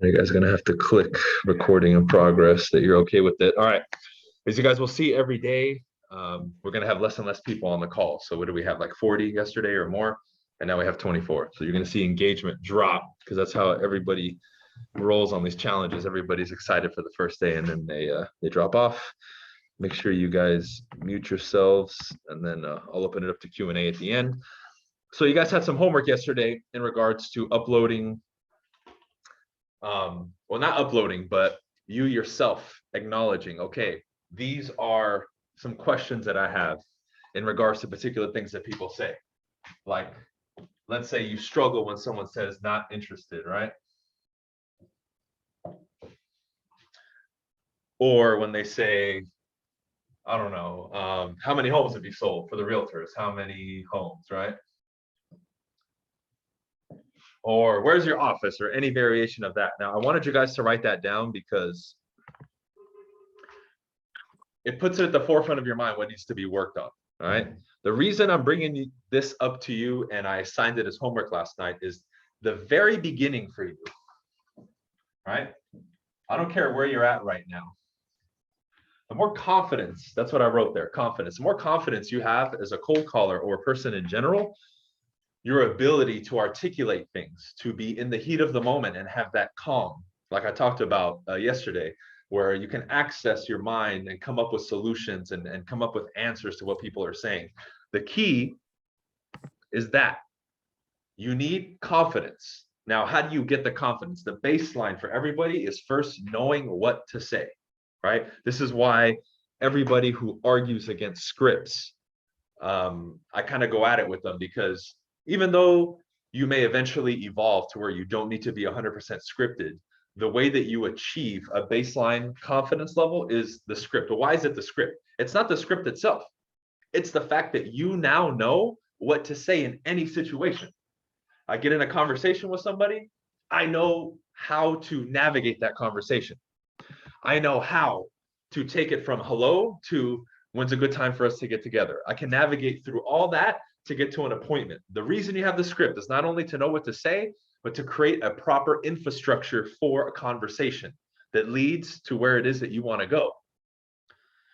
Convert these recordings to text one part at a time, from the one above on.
You guys are gonna have to click recording in progress that you're okay with it. All right. As you guys will see every day, we're gonna have less and less people on the call. So what do we have, like 40 yesterday or more? And now we have 24. So you're gonna see engagement drop because that's how everybody rolls on these challenges. Everybody's excited for the first day and then they drop off. Make sure you guys mute yourselves and then I'll open it up to Q&A at the end. So you guys had some homework yesterday in regards to uploading, well, not uploading, but you yourself acknowledging, okay, these are some questions that I have in regards to particular things that people say. Like, let's say you struggle when someone says not interested, right? Or when they say, I don't know, how many homes have you sold for the realtors? How many homes, right? Or where's your office, or any variation of that. Now, I wanted you guys to write that down because it puts it at the forefront of your mind what needs to be worked on. All right. The reason I'm bringing this up to you, and I assigned it as homework last night, is the very beginning for you. Right. I don't care where you're at right now. The more confidence, that's what I wrote there, confidence. The more confidence you have as a cold caller or a person in general, your ability to articulate things, to be in the heat of the moment and have that calm, like I talked about yesterday, where you can access your mind and come up with solutions and come up with answers to what people are saying. The key is that you need confidence. Now, how do you get the confidence? The baseline for everybody is first knowing what to say, right? This is why everybody who argues against scripts, I kind of go at it with them, because even though you may eventually evolve to where you don't need to be 100% scripted, the way that you achieve a baseline confidence level is the script. Why is it the script? It's not the script itself. It's the fact that you now know what to say in any situation. I get in a conversation with somebody, I know how to navigate that conversation. I know how to take it from hello to when's a good time for us to get together. I can navigate through all that to get to an appointment. The reason you have the script is not only to know what to say, but to create a proper infrastructure for a conversation that leads to where it is that you want to go,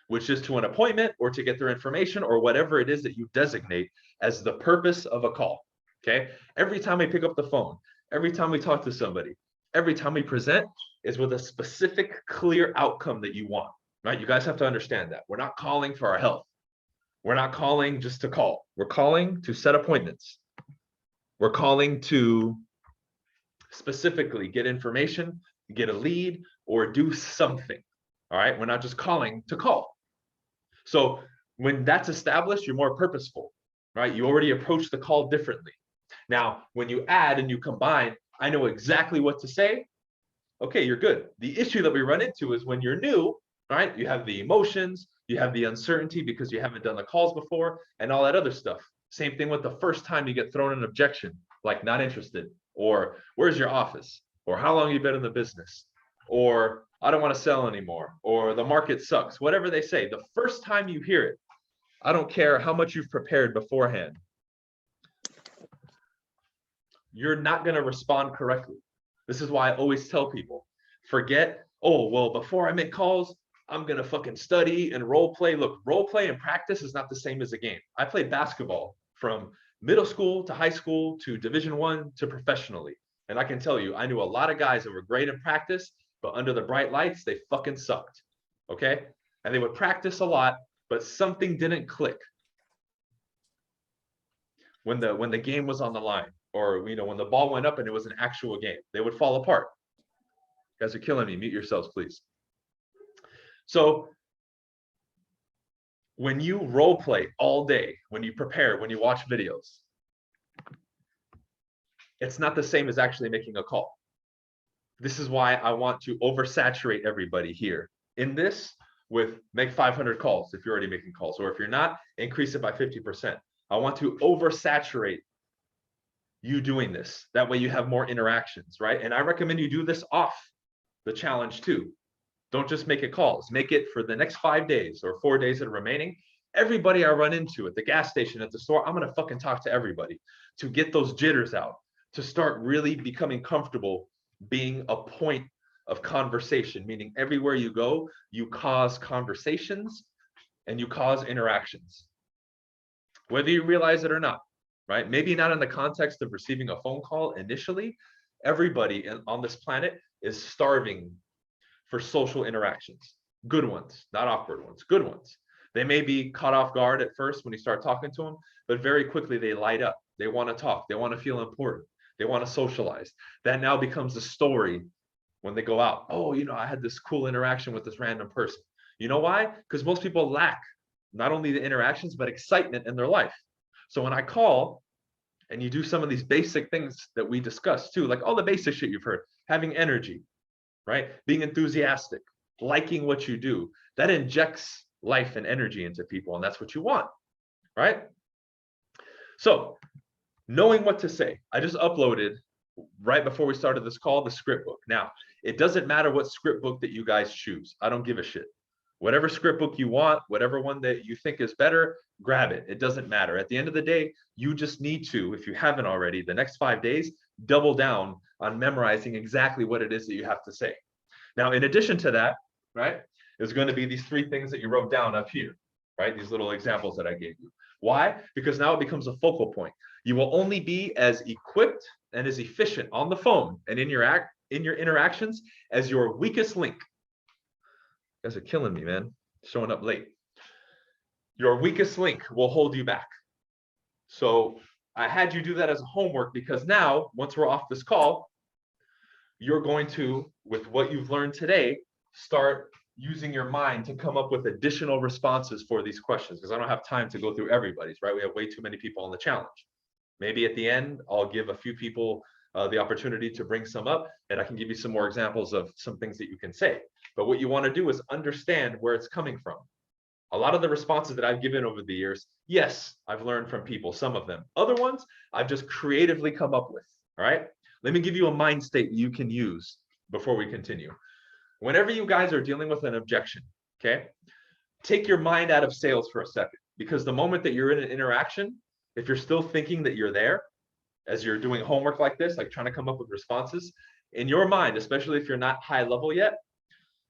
which is to an appointment or to get their information or whatever it is that you designate as the purpose of a call. Okay. Every time we pick up the phone, every time we talk to somebody, every time we present is with a specific, clear outcome that you want, right? You guys have to understand that. We're not calling for our health. We're not calling just to call. We're calling to set appointments. We're calling to specifically get information, get a lead, or do something. All right. We're not just calling to call. So when that's established, you're more purposeful, right? You already approach the call differently. Now, when you add and you combine, I know exactly what to say. Okay, you're good. The issue that we run into is when you're new, right? You have the emotions, you have the uncertainty because you haven't done the calls before and all that other stuff. Same thing with the first time you get thrown an objection, like not interested, or where's your office, or how long you been in the business, or I don't want to sell anymore, or the market sucks, whatever they say. The first time you hear it, I don't care how much you've prepared beforehand, you're not going to respond correctly. This is why I always tell people, forget, oh, well, before I make calls, I'm going to fucking study and role play. Look, role play and practice is not the same as a game. I played basketball from middle school to high school to Division I to professionally. And I can tell you, I knew a lot of guys that were great in practice, but under the bright lights, they fucking sucked. Okay. And they would practice a lot, but something didn't click when the game was on the line, or when the ball went up and it was an actual game. They would fall apart. You guys are killing me. Mute yourselves, please. So when you role play all day, when you prepare, when you watch videos, it's not the same as actually making a call. This is why I want to oversaturate everybody here in this with make 500 calls if you're already making calls, or if you're not, increase it by 50%. I want to oversaturate you doing this. That way you have more interactions, right? And I recommend you do this off the challenge too. Don't just make it calls. Make it for the next 5 days or 4 days that are remaining. Everybody I run into at the gas station, at the store, I'm going to fucking talk to everybody to get those jitters out, to start really becoming comfortable being a point of conversation, meaning everywhere you go, you cause conversations and you cause interactions, whether you realize it or not, right? Maybe not in the context of receiving a phone call initially. Everybody on this planet is starving for social interactions, good ones, not awkward ones, good ones. They may be caught off guard at first when you start talking to them, but very quickly they light up. They want to talk. They want to feel important. They want to socialize. That now becomes a story when they go out. Oh, I had this cool interaction with this random person. You know why? Because most people lack not only the interactions, but excitement in their life. So when I call and you do some of these basic things that we discussed too, like all the basic shit you've heard, having energy, right? Being enthusiastic, liking what you do, that injects life and energy into people, and that's what you want, right? So knowing what to say, I just uploaded right before we started this call, the script book. Now, it doesn't matter what script book that you guys choose. I don't give a shit. Whatever script book you want, whatever one that you think is better, grab it. It doesn't matter. At the end of the day, you just need to, if you haven't already, the next 5 days, double down on memorizing exactly what it is that you have to say. Now, in addition to that, right, there's going to be these 3 things that you wrote down up here, right? These little examples that I gave you. Why? Because now it becomes a focal point. You will only be as equipped and as efficient on the phone and in your interactions as your weakest link. You guys are killing me, man. Showing up late. Your weakest link will hold you back. So I had you do that as homework because now, once we're off this call, you're going to, with what you've learned today, start using your mind to come up with additional responses for these questions, because I don't have time to go through everybody's, right? We have way too many people on the challenge. Maybe at the end, I'll give a few people the opportunity to bring some up, and I can give you some more examples of some things that you can say. But what you want to do is understand where it's coming from. A lot of the responses that I've given over the years, yes, I've learned from people, some of them. Other ones, I've just creatively come up with, all right? Let me give you a mind state you can use before we continue. Whenever you guys are dealing with an objection, okay, take your mind out of sales for a second, because the moment that you're in an interaction, if you're still thinking that you're there, as you're doing homework like this, like trying to come up with responses, in your mind, especially if you're not high level yet,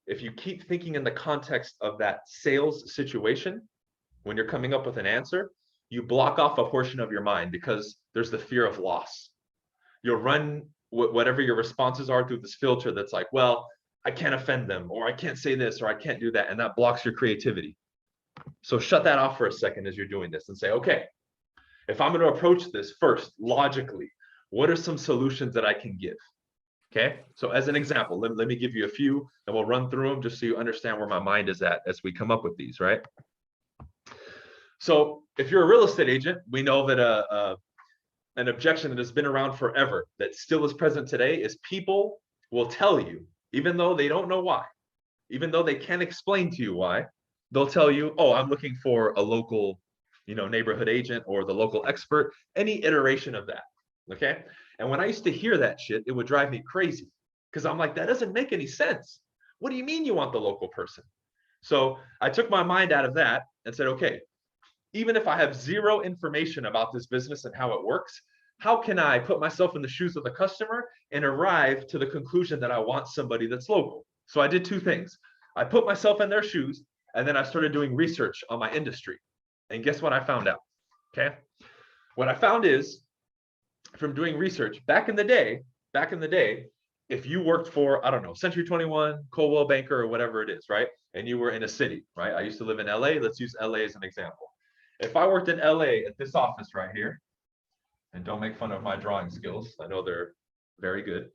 if you keep thinking in the context of that sales situation, when you're coming up with an answer, you block off a portion of your mind because there's the fear of loss. You'll run whatever your responses are through this filter that's like, well, I can't offend them, or I can't say this, or I can't do that. And that blocks your creativity. So shut that off for a second as you're doing this and say, okay, if I'm going to approach this first, logically, what are some solutions that I can give? Okay, so as an example, let me give you a few and we'll run through them just so you understand where my mind is at as we come up with these, right? So if you're a real estate agent, we know that an objection that has been around forever, that still is present today, is people will tell you, even though they don't know why, even though they can't explain to you why, they'll tell you, oh, I'm looking for a local, neighborhood agent or the local expert, any iteration of that, okay? And when I used to hear that shit, it would drive me crazy because I'm like, that doesn't make any sense. What do you mean you want the local person? So I took my mind out of that and said, okay, even if I have zero information about this business and how it works, how can I put myself in the shoes of the customer and arrive to the conclusion that I want somebody that's local? So I did 2 things. I put myself in their shoes, and then I started doing research on my industry. And guess what I found out? Okay. What I found is, from doing research back in the day, if you worked for, I don't know, Century 21, Coldwell Banker, or whatever it is, right? And you were in a city, right? I used to live in LA. Let's use LA as an example. If I worked in LA at this office right here, and don't make fun of my drawing skills, I know they're very good.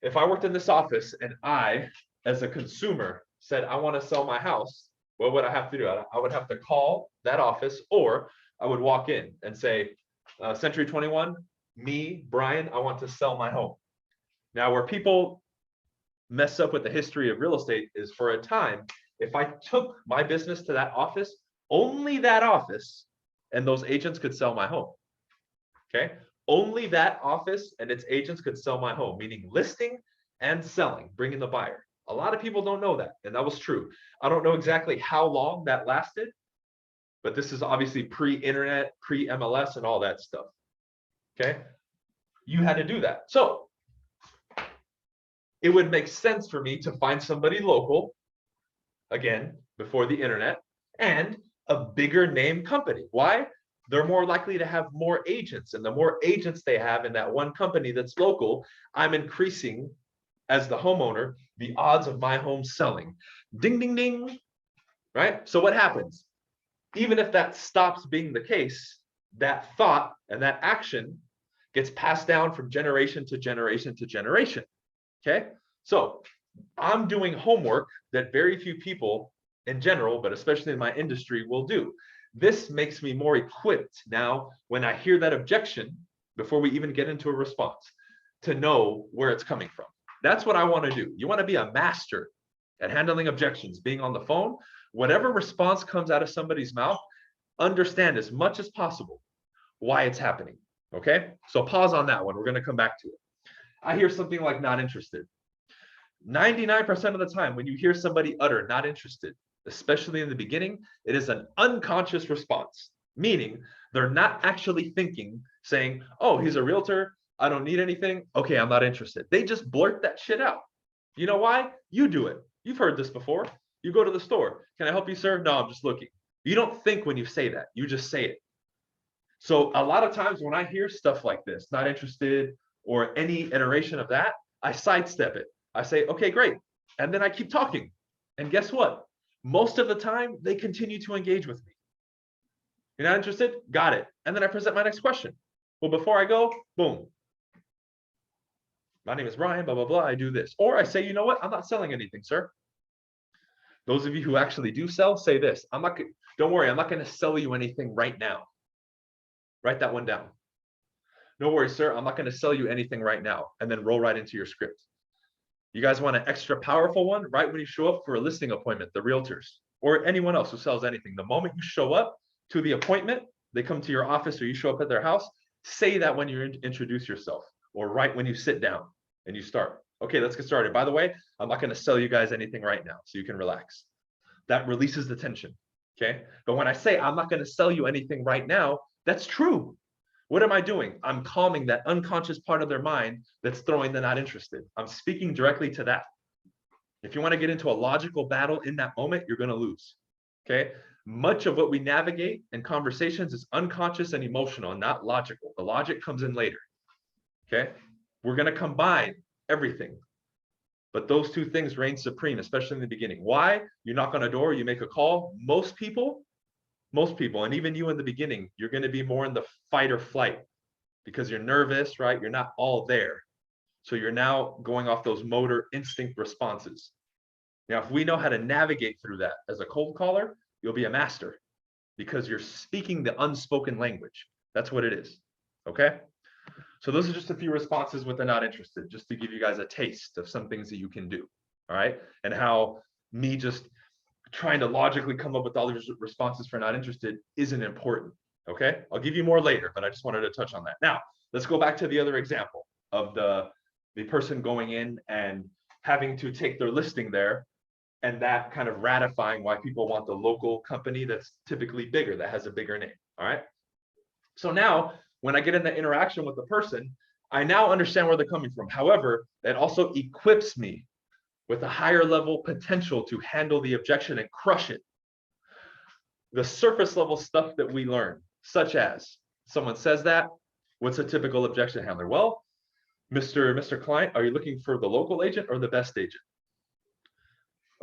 If I worked in this office and I, as a consumer, said, I want to sell my house, what would I have to do? I would have to call that office, or I would walk in and say, Century 21, me, Bryan, I want to sell my home. Now, where people mess up with the history of real estate is, for a time, if I took my business to that office, only that office and those agents could sell my home. Okay, only that office and its agents could sell my home, meaning listing and selling, bringing the buyer. A lot of people don't know that, and that was true. I don't know exactly how long that lasted, but this is obviously pre-internet, pre-MLS, and all that stuff. Okay, you had to do that. So it would make sense for me to find somebody local, again, before the internet, and a bigger name company. Why? They're more likely to have more agents, and the more agents they have in that one company that's local, I'm increasing, as the homeowner, the odds of my home selling. Ding, ding, ding, right? So what happens? Even if that stops being the case, that thought and that action gets passed down from generation to generation to generation, okay? So I'm doing homework that very few people in general, but especially in my industry, will do. This makes me more equipped now when I hear that objection, before we even get into a response, to know where it's coming from. That's what I want to do. You want to be a master at handling objections, being on the phone. Whatever response comes out of somebody's mouth, understand as much as possible why it's happening, okay? So pause on that one. We're going to come back to it. I hear something like not interested. 99% of the time when you hear somebody utter not interested, especially in the beginning, it is an unconscious response, meaning they're not actually thinking, saying, oh, he's a realtor, I don't need anything, okay, I'm not interested. They just blurt that shit out. You know why? You do it. You've heard this before. You go to the store. Can I help you, sir? No, I'm just looking. You don't think when you say that. You just say it. So a lot of times when I hear stuff like this, not interested, or any iteration of that, I sidestep it. I say, okay, great. And then I keep talking. And guess what? Most of the time, they continue to engage with me. You're not interested? Got it. And then I present my next question. Well, before I go, boom. My name is Bryan, blah, blah, blah. I do this. Or I say, you know what? I'm not selling anything, sir. Those of you who actually do sell, say this. Don't worry, I'm not going to sell you anything right now. Write that one down. No worries, sir. I'm not going to sell you anything right now. And then roll right into your script. You guys want an extra powerful one? Right when you show up for a listing appointment, the realtors, or anyone else who sells anything, the moment you show up to the appointment, they come to your office or you show up at their house, say that when you introduce yourself, or right when you sit down and you start. Okay, let's get started. By the way, I'm not going to sell you guys anything right now, so you can relax. That releases the tension, okay? But when I say I'm not going to sell you anything right now, that's true. What am I doing? I'm calming that unconscious part of their mind that's throwing the not interested. I'm speaking directly to that. If you want to get into a logical battle in that moment, you're going to lose, okay? Much of what we navigate in conversations is unconscious and emotional, not logical. The logic comes in later, okay? We're going to combine everything. But those two things reign supreme, especially in the beginning. Why? You knock on a door, you make a call. Most people, and even you in the beginning, you're going to be more in the fight or flight because you're nervous, right? You're not all there. So you're now going off those motor instinct responses. Now, if we know how to navigate through that as a cold caller, you'll be a master because you're speaking the unspoken language. That's what it is, okay? So those are just a few responses with the not interested, just to give you guys a taste of some things that you can do, all right? And how me just trying to logically come up with all these responses for not interested isn't important, okay? I'll give you more later, but I just wanted to touch on that. Now, let's go back to the other example of the person going in and having to take their listing there, and that kind of ratifying why people want the local company that's typically bigger, that has a bigger name, all right? So now, when I get in the interaction with the person, I now understand where they're coming from. However, that also equips me with a higher level potential to handle the objection and crush it. The surface level stuff that we learn, such as someone says that, what's a typical objection handler? Well, Mr. Client, are you looking for the local agent or the best agent?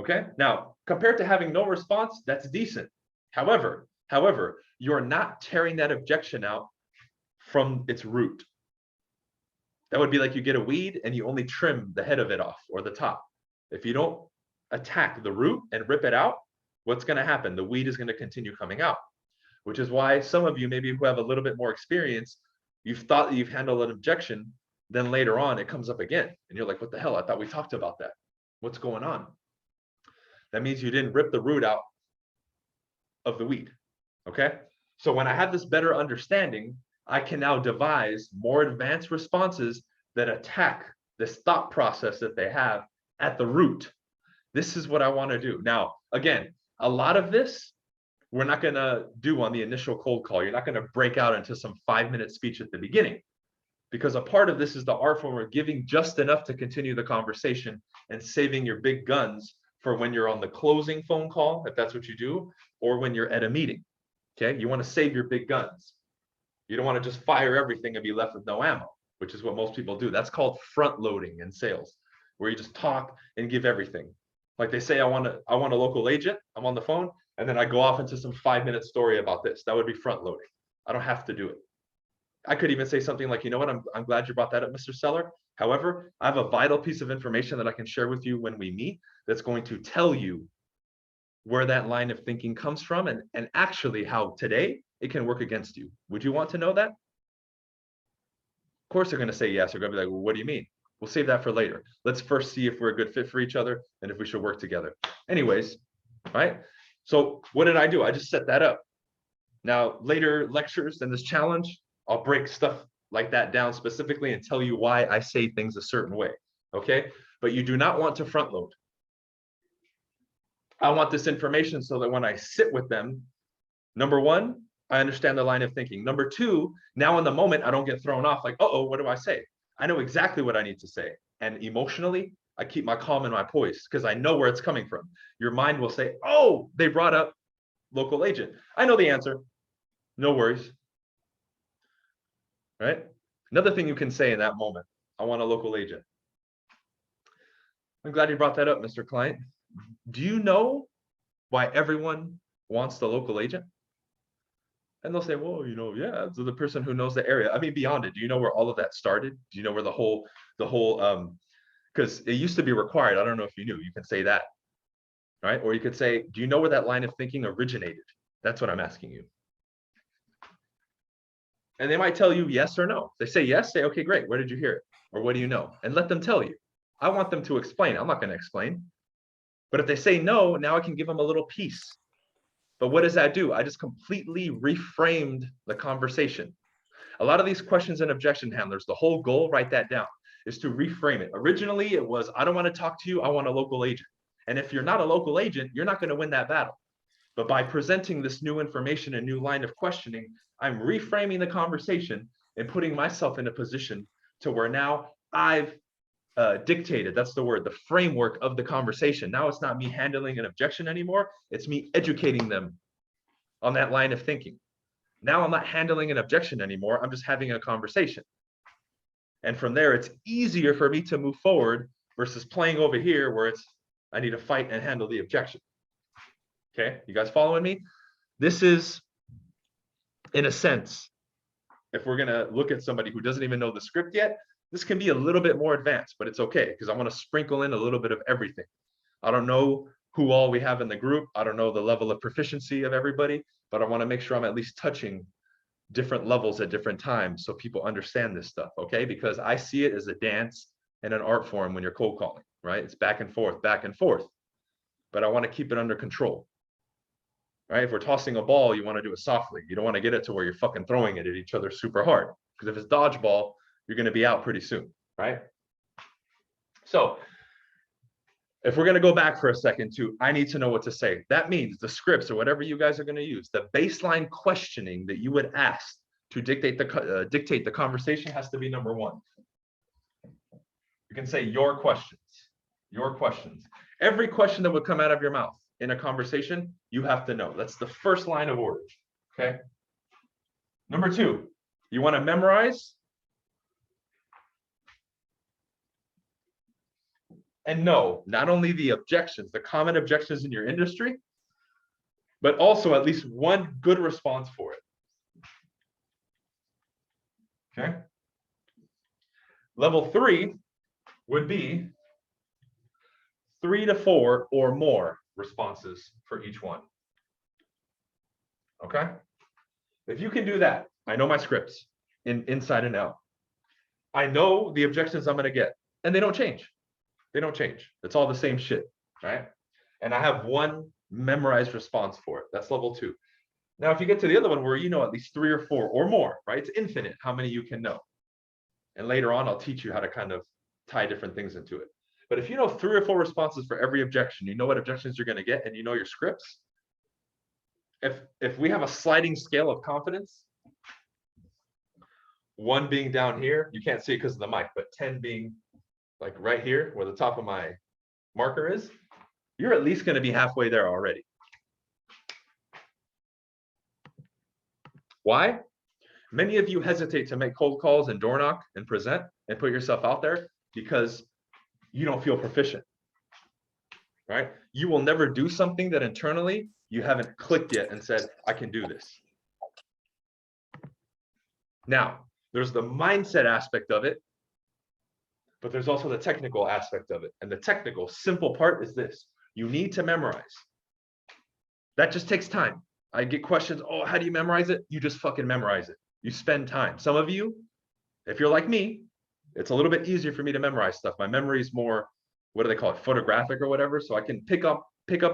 Okay, now compared to having no response, that's decent. However, you're not tearing that objection out from its root. That would be like you get a weed and you only trim the head of it off or the top. If you don't attack the root and rip it out, what's going to happen? The weed is going to continue coming out, which is why some of you, maybe who have a little bit more experience, you've thought that you've handled an objection, then later on it comes up again. And you're like, what the hell? I thought we talked about that. What's going on? That means you didn't rip the root out of the weed, okay? So when I have this better understanding, I can now devise more advanced responses that attack this thought process that they have at the root. This is what I want to do. Now, again, a lot of this we're not going to do on the initial cold call. You're not going to break out into some 5-minute speech at the beginning. because a part of this is the art form of giving just enough to continue the conversation and saving your big guns for when you're on the closing phone call, if that's what you do, or when you're at a meeting. Okay, you want to save your big guns. You don't want to just fire everything and be left with no ammo, which is what most people do. That's called front loading in sales, where you just talk and give everything. Like they say, I want a local agent. I'm on the phone, and then I go off into some 5-minute story about this. That would be front loading. I don't have to do it. I could even say something like, you know what, I'm glad you brought that up, Mr. Seller. However, I have a vital piece of information that I can share with you when we meet that's going to tell you where that line of thinking comes from and actually how today it can work against you. Would you want to know that? Of course they're going to say yes. They're going to be like, well, what do you mean? We'll save that for later. Let's first see if we're a good fit for each other and if we should work together. Anyways, right? So what did I do? I just set that up. Now, later lectures and this challenge, I'll break stuff like that down specifically and tell you why I say things a certain way, okay? But you do not want to front load. I want this information so that when I sit with them, number one, I understand the line of thinking. Number two, now in the moment, I don't get thrown off like, uh-oh, what do I say? I know exactly what I need to say. And emotionally, I keep my calm and my poise because I know where it's coming from. Your mind will say, oh, they brought up local agent. I know the answer. No worries. Right? Another thing you can say in that moment, I want a local agent. I'm glad you brought that up, Mr. Client. Do you know why everyone wants the local agent? And they'll say, well, you know, yeah, so the person who knows the area. I mean, beyond it, do you know where all of that started? Do you know where the whole, because it used to be required. I don't know if you knew, you can say that, right? Or you could say, do you know where that line of thinking originated? That's what I'm asking you. And they might tell you yes or no. If they say yes, say, okay, great. Where did you hear it? Or what do you know? And let them tell you. I want them to explain. I'm not going to explain. But if they say no, now I can give them a little piece. But what does that do? I just completely reframed the conversation. A lot of these questions and objection handlers, the whole goal, write that down, is to reframe it. Originally, it was, I don't want to talk to you. I want a local agent. And if you're not a local agent, you're not going to win that battle. But by presenting this new information, a new line of questioning, I'm reframing the conversation and putting myself in a position to where now I've dictated, that's the word, the framework of the conversation. Now it's not me handling an objection anymore. It's me educating them on that line of thinking. Now I'm not handling an objection anymore. I'm just having a conversation. And from there, it's easier for me to move forward versus playing over here where it's, I need to fight and handle the objection. Okay, you guys following me? This is, in a sense, if we're gonna look at somebody who doesn't even know the script yet, this can be a little bit more advanced, but it's okay because I want to sprinkle in a little bit of everything. I don't know who all we have in the group. I don't know the level of proficiency of everybody, but I want to make sure I'm at least touching different levels at different times so people understand this stuff, okay? Because I see it as a dance and an art form when you're cold calling, right? It's back and forth, but I want to keep it under control. Right? If we're tossing a ball, you want to do it softly. You don't want to get it to where you're fucking throwing it at each other super hard. Because if it's dodgeball, you're going to be out pretty soon, right? So if we're going to go back for a second to, I need to know what to say. That means the scripts or whatever you guys are going to use, the baseline questioning that you would ask to dictate the conversation has to be number one. You can say your questions. Every question that would come out of your mouth in a conversation, you have to know. That's the first line of order, okay? Number two, you want to memorize and know not only the objections, the common objections in your industry, but also at least one good response for it, okay? Level 3 would be 3 to 4 or more responses for each one. Okay? If you can do that, I know my scripts inside and out. I know the objections I'm going to get, and they don't change. It's all the same shit, right? And I have one memorized response for it. That's level 2. Now, if you get to the other one where you know at least 3 or 4 or more, right? It's infinite how many you can know. And later on, I'll teach you how to kind of tie different things into it. But if you know 3 or 4 responses for every objection, you know what objections you're going to get, and you know your scripts. If we have a sliding scale of confidence, 1 being down here, you can't see it because of the mic, but 10 being like right here where the top of my marker is, you're at least going to be halfway there already. Why? Many of you hesitate to make cold calls and door knock and present and put yourself out there because you don't feel proficient, right? You will never do something that internally you haven't clicked yet and said, I can do this. Now, there's the mindset aspect of it, but there's also the technical aspect of it. And the technical, simple part is this. You need to memorize. That just takes time. I get questions, oh, how do you memorize it? You just fucking memorize it. You spend time. Some of you, if you're like me, it's a little bit easier for me to memorize stuff. My memory is more, what do they call it, photographic or whatever, so I can pick up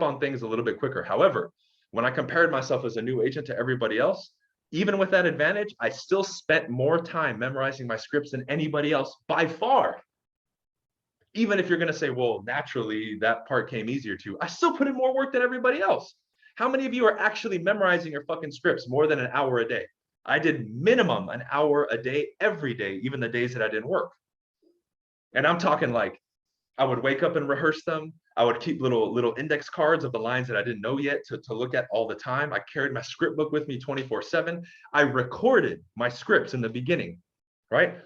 on things a little bit quicker. However, when I compared myself as a new agent to everybody else, even with that advantage, I still spent more time memorizing my scripts than anybody else by far. Even if you're going to say, well, naturally, that part came easier to you, I still put in more work than everybody else. How many of you are actually memorizing your fucking scripts more than an hour a day? I did minimum an hour a day, every day, even the days that I didn't work. And I'm talking like, I would wake up and rehearse them. I would keep little index cards of the lines that I didn't know yet to look at all the time. I carried my script book with me 24/7. I recorded my scripts in the beginning, right?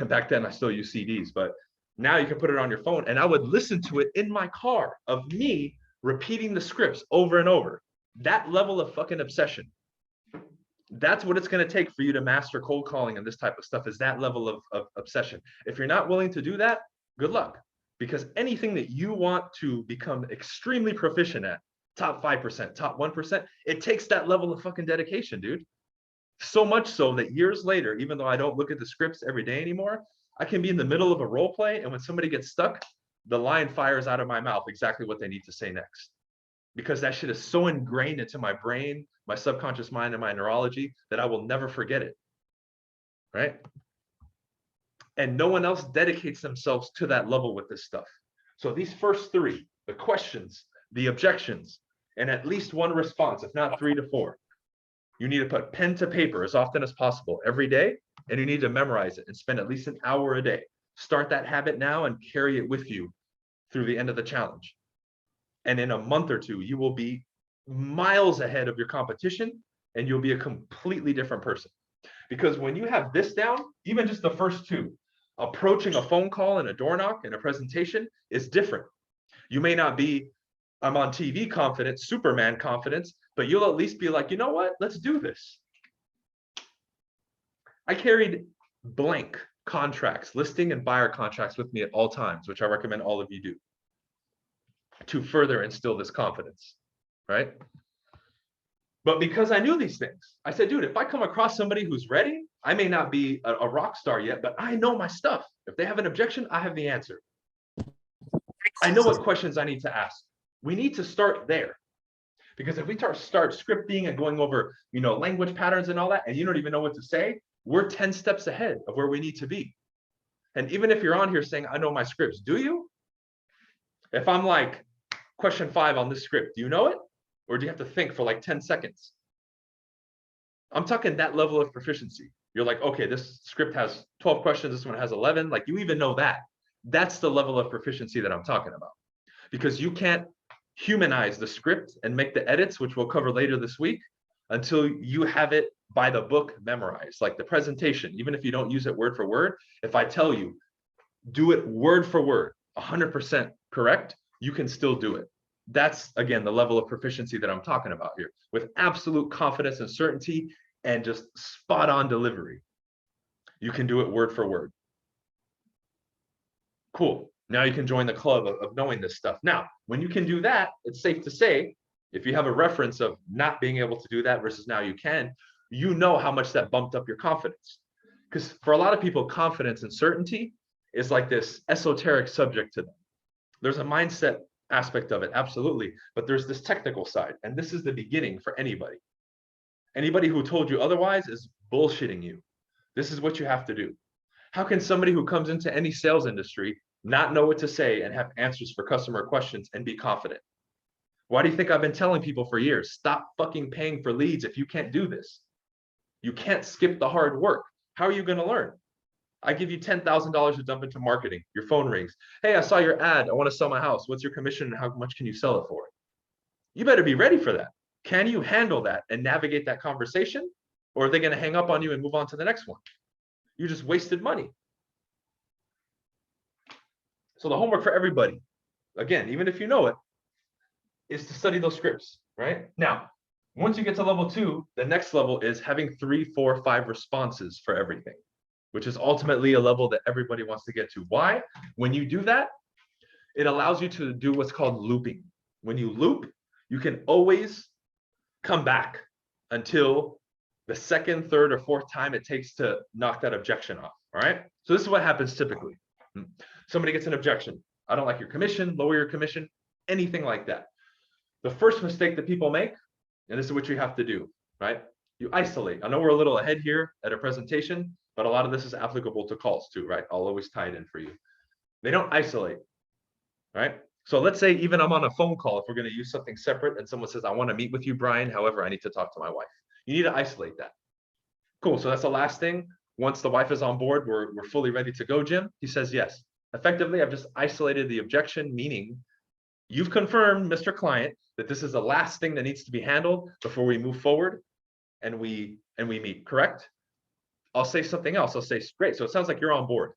Back then I still use CDs, but now you can put it on your phone. And I would listen to it in my car of me repeating the scripts over and over. That level of fucking obsession. That's what it's going to take for you to master cold calling and this type of stuff, is that level of obsession. If you're not willing to do that, good luck. Because anything that you want to become extremely proficient at, top 5%, top 1%, it takes that level of fucking dedication, dude. So much so that years later, even though I don't look at the scripts every day anymore, I can be in the middle of a role play, and when somebody gets stuck, the line fires out of my mouth exactly what they need to say next. Because that shit is so ingrained into my brain, my subconscious mind, and my neurology that I will never forget it, right? And no one else dedicates themselves to that level with this stuff. So these first 3, the questions, the objections, and at least 1 response, if not 3 to 4, you need to put pen to paper as often as possible every day, and you need to memorize it and spend at least an hour a day. Start that habit now and carry it with you through the end of the challenge. And in a month or 2, you will be miles ahead of your competition, and you'll be a completely different person. Because when you have this down, even just the first 2, approaching a phone call and a door knock and a presentation is different. You may not be, I'm on TV confident, Superman confidence, but you'll at least be like, you know what? Let's do this. I carried blank contracts, listing and buyer contracts with me at all times, which I recommend all of you do, to further instill this confidence, right? But because I knew these things, I said, dude, if I come across somebody who's ready, I may not be a rock star yet, but I know my stuff. If they have an objection, I have the answer. I know what questions I need to ask. We need to start there. Because if we start scripting and going over, language patterns and all that, and you don't even know what to say, we're 10 steps ahead of where we need to be. And even if you're on here saying, I know my scripts, do you? If I'm like, question 5 on this script, do you know it? Or do you have to think for like 10 seconds? I'm talking that level of proficiency. You're like, okay, this script has 12 questions, this one has 11. Like, you even know that. That's the level of proficiency that I'm talking about. Because you can't humanize the script and make the edits, which we'll cover later this week, until you have it by the book memorized. Like the presentation, even if you don't use it word for word, if I tell you, do it word for word, 100% correct, you can still do it. That's, again, the level of proficiency that I'm talking about here, with absolute confidence and certainty and just spot on delivery. You can do it word for word. Cool. Now you can join the club of knowing this stuff. Now, when you can do that, it's safe to say, if you have a reference of not being able to do that versus now you can, you know how much that bumped up your confidence. Because for a lot of people, confidence and certainty is like this esoteric subject to them. There's a mindset aspect of it, absolutely, but there's this technical side, and this is the beginning for anybody. Anybody who told you otherwise is bullshitting you. This is what you have to do. How can somebody who comes into any sales industry not know what to say and have answers for customer questions and be confident? Why do you think I've been telling people for years, stop fucking paying for leads if you can't do this? You can't skip the hard work. How are you going to learn? I give you $10,000 to dump into marketing. Your phone rings. Hey, I saw your ad. I want to sell my house. What's your commission and how much can you sell it for? You better be ready for that. Can you handle that and navigate that conversation? Or are they going to hang up on you and move on to the next one? You just wasted money. So the homework for everybody, again, even if you know it, is to study those scripts, right? Now, once you get to level 2, the next level is having 3, 4, 5 responses for everything, which is ultimately a level that everybody wants to get to. Why? When you do that, it allows you to do what's called looping. When you loop, you can always come back until the second, third, or fourth time it takes to knock that objection off, all right? So this is what happens typically. Somebody gets an objection. I don't like your commission, lower your commission, anything like that. The first mistake that people make, and this is what you have to do, right? You isolate. I know we're a little ahead here at a presentation, but a lot of this is applicable to calls too, right? I'll always tie it in for you. They don't isolate, right? So let's say even I'm on a phone call, if we're going to use something separate and someone says, I want to meet with you, Brian. However, I need to talk to my wife. You need to isolate that. Cool. So that's the last thing. Once the wife is on board, we're fully ready to go, Jim. He says yes. Effectively, I've just isolated the objection, meaning you've confirmed, Mr. Client, that this is the last thing that needs to be handled before we move forward and we meet, correct? I'll say something else. I'll say, great. So it sounds like you're on board.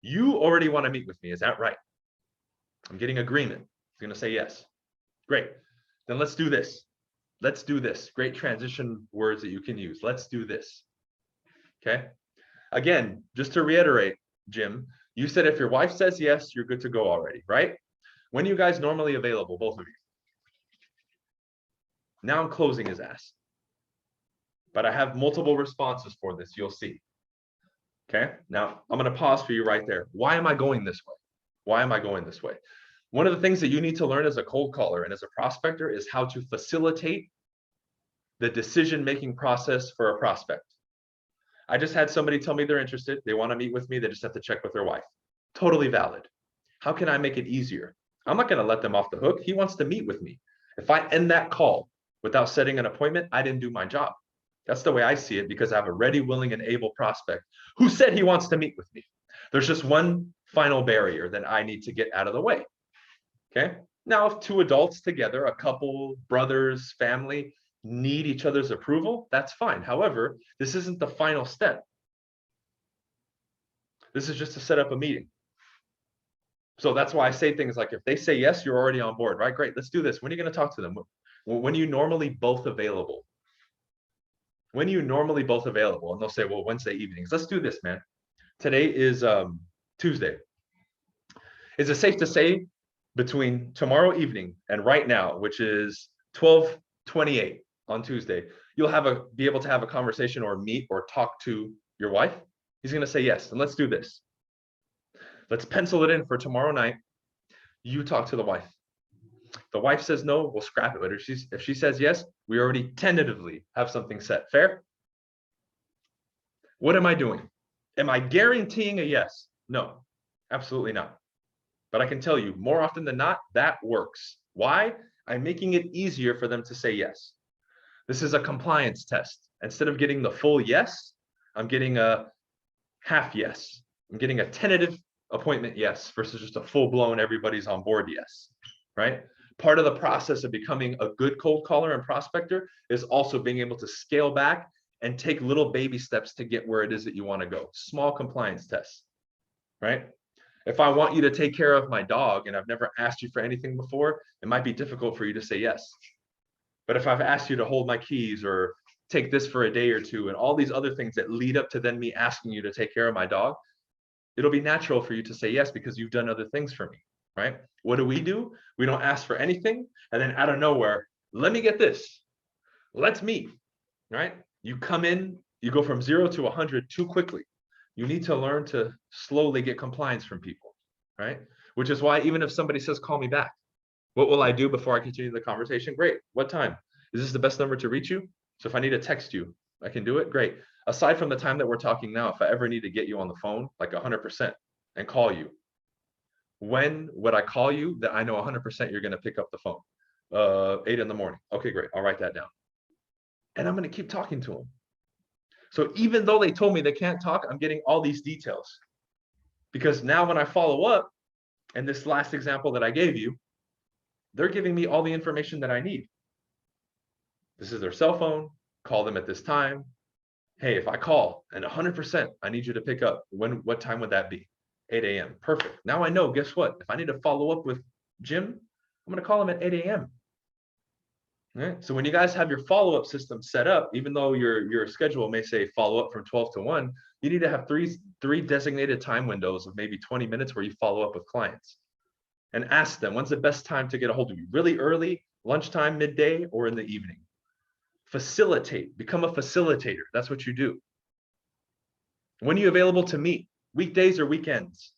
You already want to meet with me. Is that right? I'm getting agreement. He's going to say yes. Great. Then let's do this. Let's do this. Great transition words that you can use. Let's do this. Okay. Again, just to reiterate, Jim, you said if your wife says yes, you're good to go already, right? When are you guys normally available, both of you? Now I'm closing his ass. But I have multiple responses for this, you'll see. Okay, now I'm going to pause for you right there. Why am I going this way? Why am I going this way? One of the things that you need to learn as a cold caller and as a prospector is how to facilitate the decision-making process for a prospect. I just had somebody tell me they're interested. They want to meet with me. They just have to check with their wife. Totally valid. How can I make it easier? I'm not going to let them off the hook. He wants to meet with me. If I end that call without setting an appointment, I didn't do my job. That's the way I see it, because I have a ready, willing, and able prospect who said he wants to meet with me. There's just one final barrier that I need to get out of the way. Okay. Now, if two adults together, a couple, brothers, family, need each other's approval, that's fine. However, this isn't the final step. This is just to set up a meeting. So that's why I say things like, if they say yes, you're already on board, right? Great, let's do this. When are you going to talk to them? When are you normally both available? When are you normally both available? And they'll say, well, Wednesday evenings. Let's do this, man. Today is Tuesday. Is it safe to say between tomorrow evening and right now, which is 12:28 on Tuesday, you'll be able to have a conversation or meet or talk to your wife? He's going to say yes, and let's do this. Let's pencil it in for tomorrow night. You talk to the wife. The wife says no, we'll scrap it. But if she says yes, we already tentatively have something set. Fair? What am I doing? Am I guaranteeing a yes? No, absolutely not. But I can tell you, more often than not, that works. Why? I'm making it easier for them to say yes. This is a compliance test. Instead of getting the full yes, I'm getting a half yes. I'm getting a tentative appointment yes versus just a full-blown everybody's on board yes, right? Part of the process of becoming a good cold caller and prospector is also being able to scale back and take little baby steps to get where it is that you want to go. Small compliance tests, right? If I want you to take care of my dog and I've never asked you for anything before, it might be difficult for you to say yes. But if I've asked you to hold my keys or take this for a day or two and all these other things that lead up to then me asking you to take care of my dog, it'll be natural for you to say yes because you've done other things for me, right? What do? We don't ask for anything. And then out of nowhere, let me get this. Let's meet, right? You come in, you go from 0 to 100 too quickly. You need to learn to slowly get compliance from people, right? Which is why even if somebody says, call me back, what will I do before I continue the conversation? Great. What time? Is this the best number to reach you? So if I need to text you, I can do it. Great. Aside from the time that we're talking now, if I ever need to get you on the phone, like 100% and call you, when would I call you that I know 100% you're going to pick up the phone? 8 in the morning. Okay, great. I'll write that down. And I'm going to keep talking to him. So even though they told me they can't talk, I'm getting all these details. Because now when I follow up, and this last example that I gave you, they're giving me all the information that I need. This is their cell phone, call them at this time. Hey, if I call and 100%, I need you to pick up. What time would that be? 8 a.m. Perfect. Now I know, guess what? If I need to follow up with Jim, I'm going to call him at 8 a.m. Right? So when you guys have your follow-up system set up, even though your schedule may say follow up from 12 to 1, you need to have three designated time windows of maybe 20 minutes where you follow up with clients and ask them, when's the best time to get a hold of you? Really early, lunchtime, midday, or in the evening? Facilitate, become a facilitator. That's what you do. When are you available to meet? Weekdays or weekends?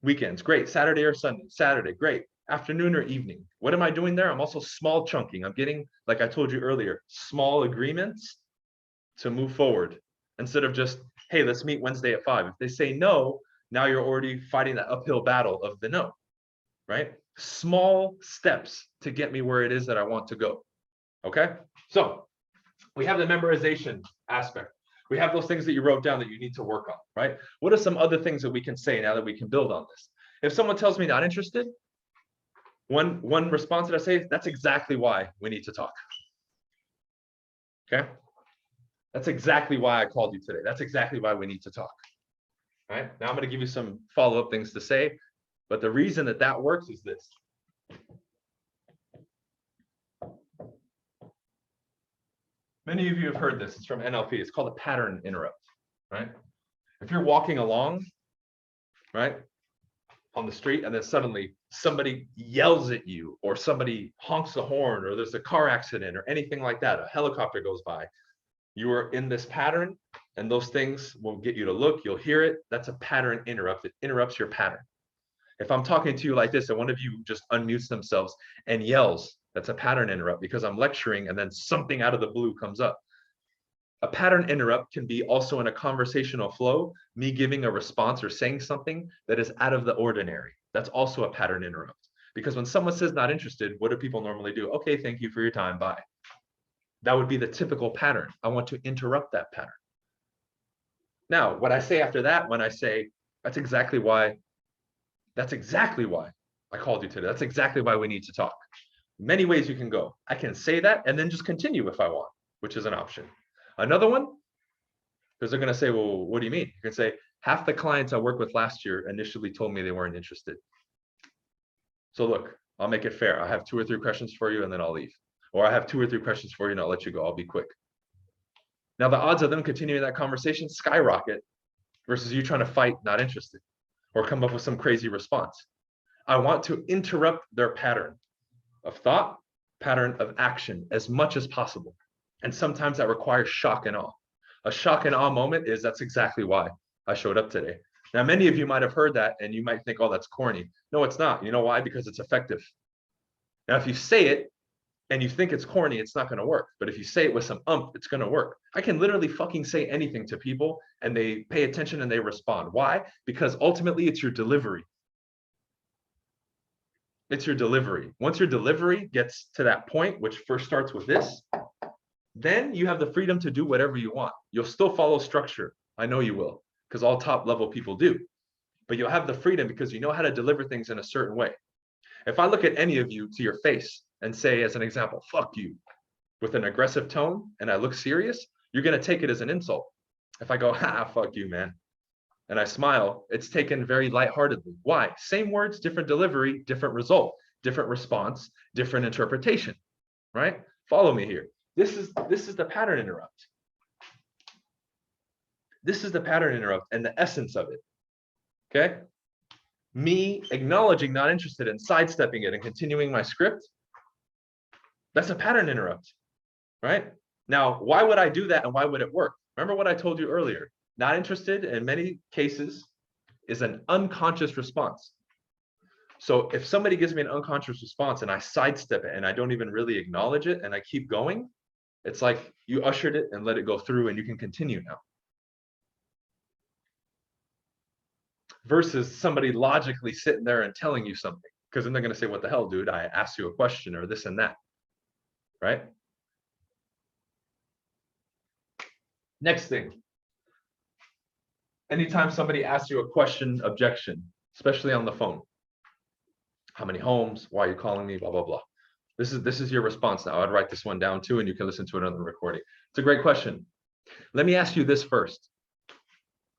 Weekends, great. Saturday or Sunday? Saturday, great. Afternoon or evening? What am I doing there? I'm also small chunking. I'm getting, like I told you earlier, small agreements to move forward instead of just, hey, let's meet Wednesday at 5. If they say no, now you're already fighting that uphill battle of the no, right? Small steps to get me where it is that I want to go. Okay, so we have the memorization aspect. We have those things that you wrote down that you need to work on, right? What are some other things that we can say now that we can build on this? If someone tells me not interested, one response that I say, that's exactly why we need to talk. Okay, that's exactly why I called you today. That's exactly why we need to talk. All right, now I'm going to give you some follow-up things to say, but the reason that that works is this. Many of you have heard this. It's from NLP. It's called a pattern interrupt, right? If you're walking along, right, on the street, and then suddenly somebody yells at you, or somebody honks the horn, or there's a car accident, or anything like that, a helicopter goes by, you are in this pattern, and those things will get you to look, you'll hear it. That's a pattern interrupt. It interrupts your pattern. If I'm talking to you like this, and one of you just unmutes themselves and yells, that's a pattern interrupt, because I'm lecturing and then something out of the blue comes up. A pattern interrupt can be also in a conversational flow, me giving a response or saying something that is out of the ordinary. That's also a pattern interrupt. Because when someone says not interested, what do people normally do? Okay, thank you for your time, bye. That would be the typical pattern. I want to interrupt that pattern. Now, what I say after that, when I say, that's exactly why I called you today. That's exactly why we need to talk. Many ways you can go. I can say that and then just continue if I want, which is an option. Another one, because they're going to say, well, what do you mean? You can say, half the clients I worked with last year initially told me they weren't interested. So look, I'll make it fair. I have 2 or 3 questions for you and then I'll leave. Or I have 2 or 3 questions for you and I'll let you go. I'll be quick. Now the odds of them continuing that conversation skyrocket versus you trying to fight not interested or come up with some crazy response. I want to interrupt their pattern of thought, pattern of action as much as possible. And sometimes that requires shock and awe. A shock and awe moment is, that's exactly why I showed up today. Now, many of you might have heard that and you might think, oh, that's corny. No, it's not. You know why? Because it's effective. Now, if you say it and you think it's corny, it's not going to work. But if you say it with some it's going to work. I can literally fucking say anything to people and they pay attention and they respond. Why? Because ultimately it's your delivery. It's your delivery. Once your delivery gets to that point, which first starts with this, then you have the freedom to do whatever you want. You'll still follow structure. I know you will, because all top level people do. But you'll have the freedom because you know how to deliver things in a certain way. If I look at any of you to your face and say, as an example, fuck you, with an aggressive tone, and I look serious, you're going to take it as an insult. If I go, ha, fuck you, man, and I smile, it's taken very lightheartedly. Why? Same words, different delivery, different result, different response, different interpretation, right? Follow me here. This is the pattern interrupt. This is the pattern interrupt and the essence of it. Okay? Me acknowledging not interested and sidestepping it and continuing my script. That's a pattern interrupt, right? Now, why would I do that and why would it work? Remember what I told you earlier. Not interested in many cases is an unconscious response. So if somebody gives me an unconscious response and I sidestep it and I don't even really acknowledge it and I keep going, it's like you ushered it and let it go through and you can continue now. Versus somebody logically sitting there and telling you something, because then they're going to say, what the hell, dude? I asked you a question or this and that, right? Next thing. Anytime somebody asks you a question, objection, especially on the phone. How many homes? Why are you calling me? Blah, blah, blah. This is your response now. I'd write this one down too, and you can listen to it on the recording. It's a great question. Let me ask you this first,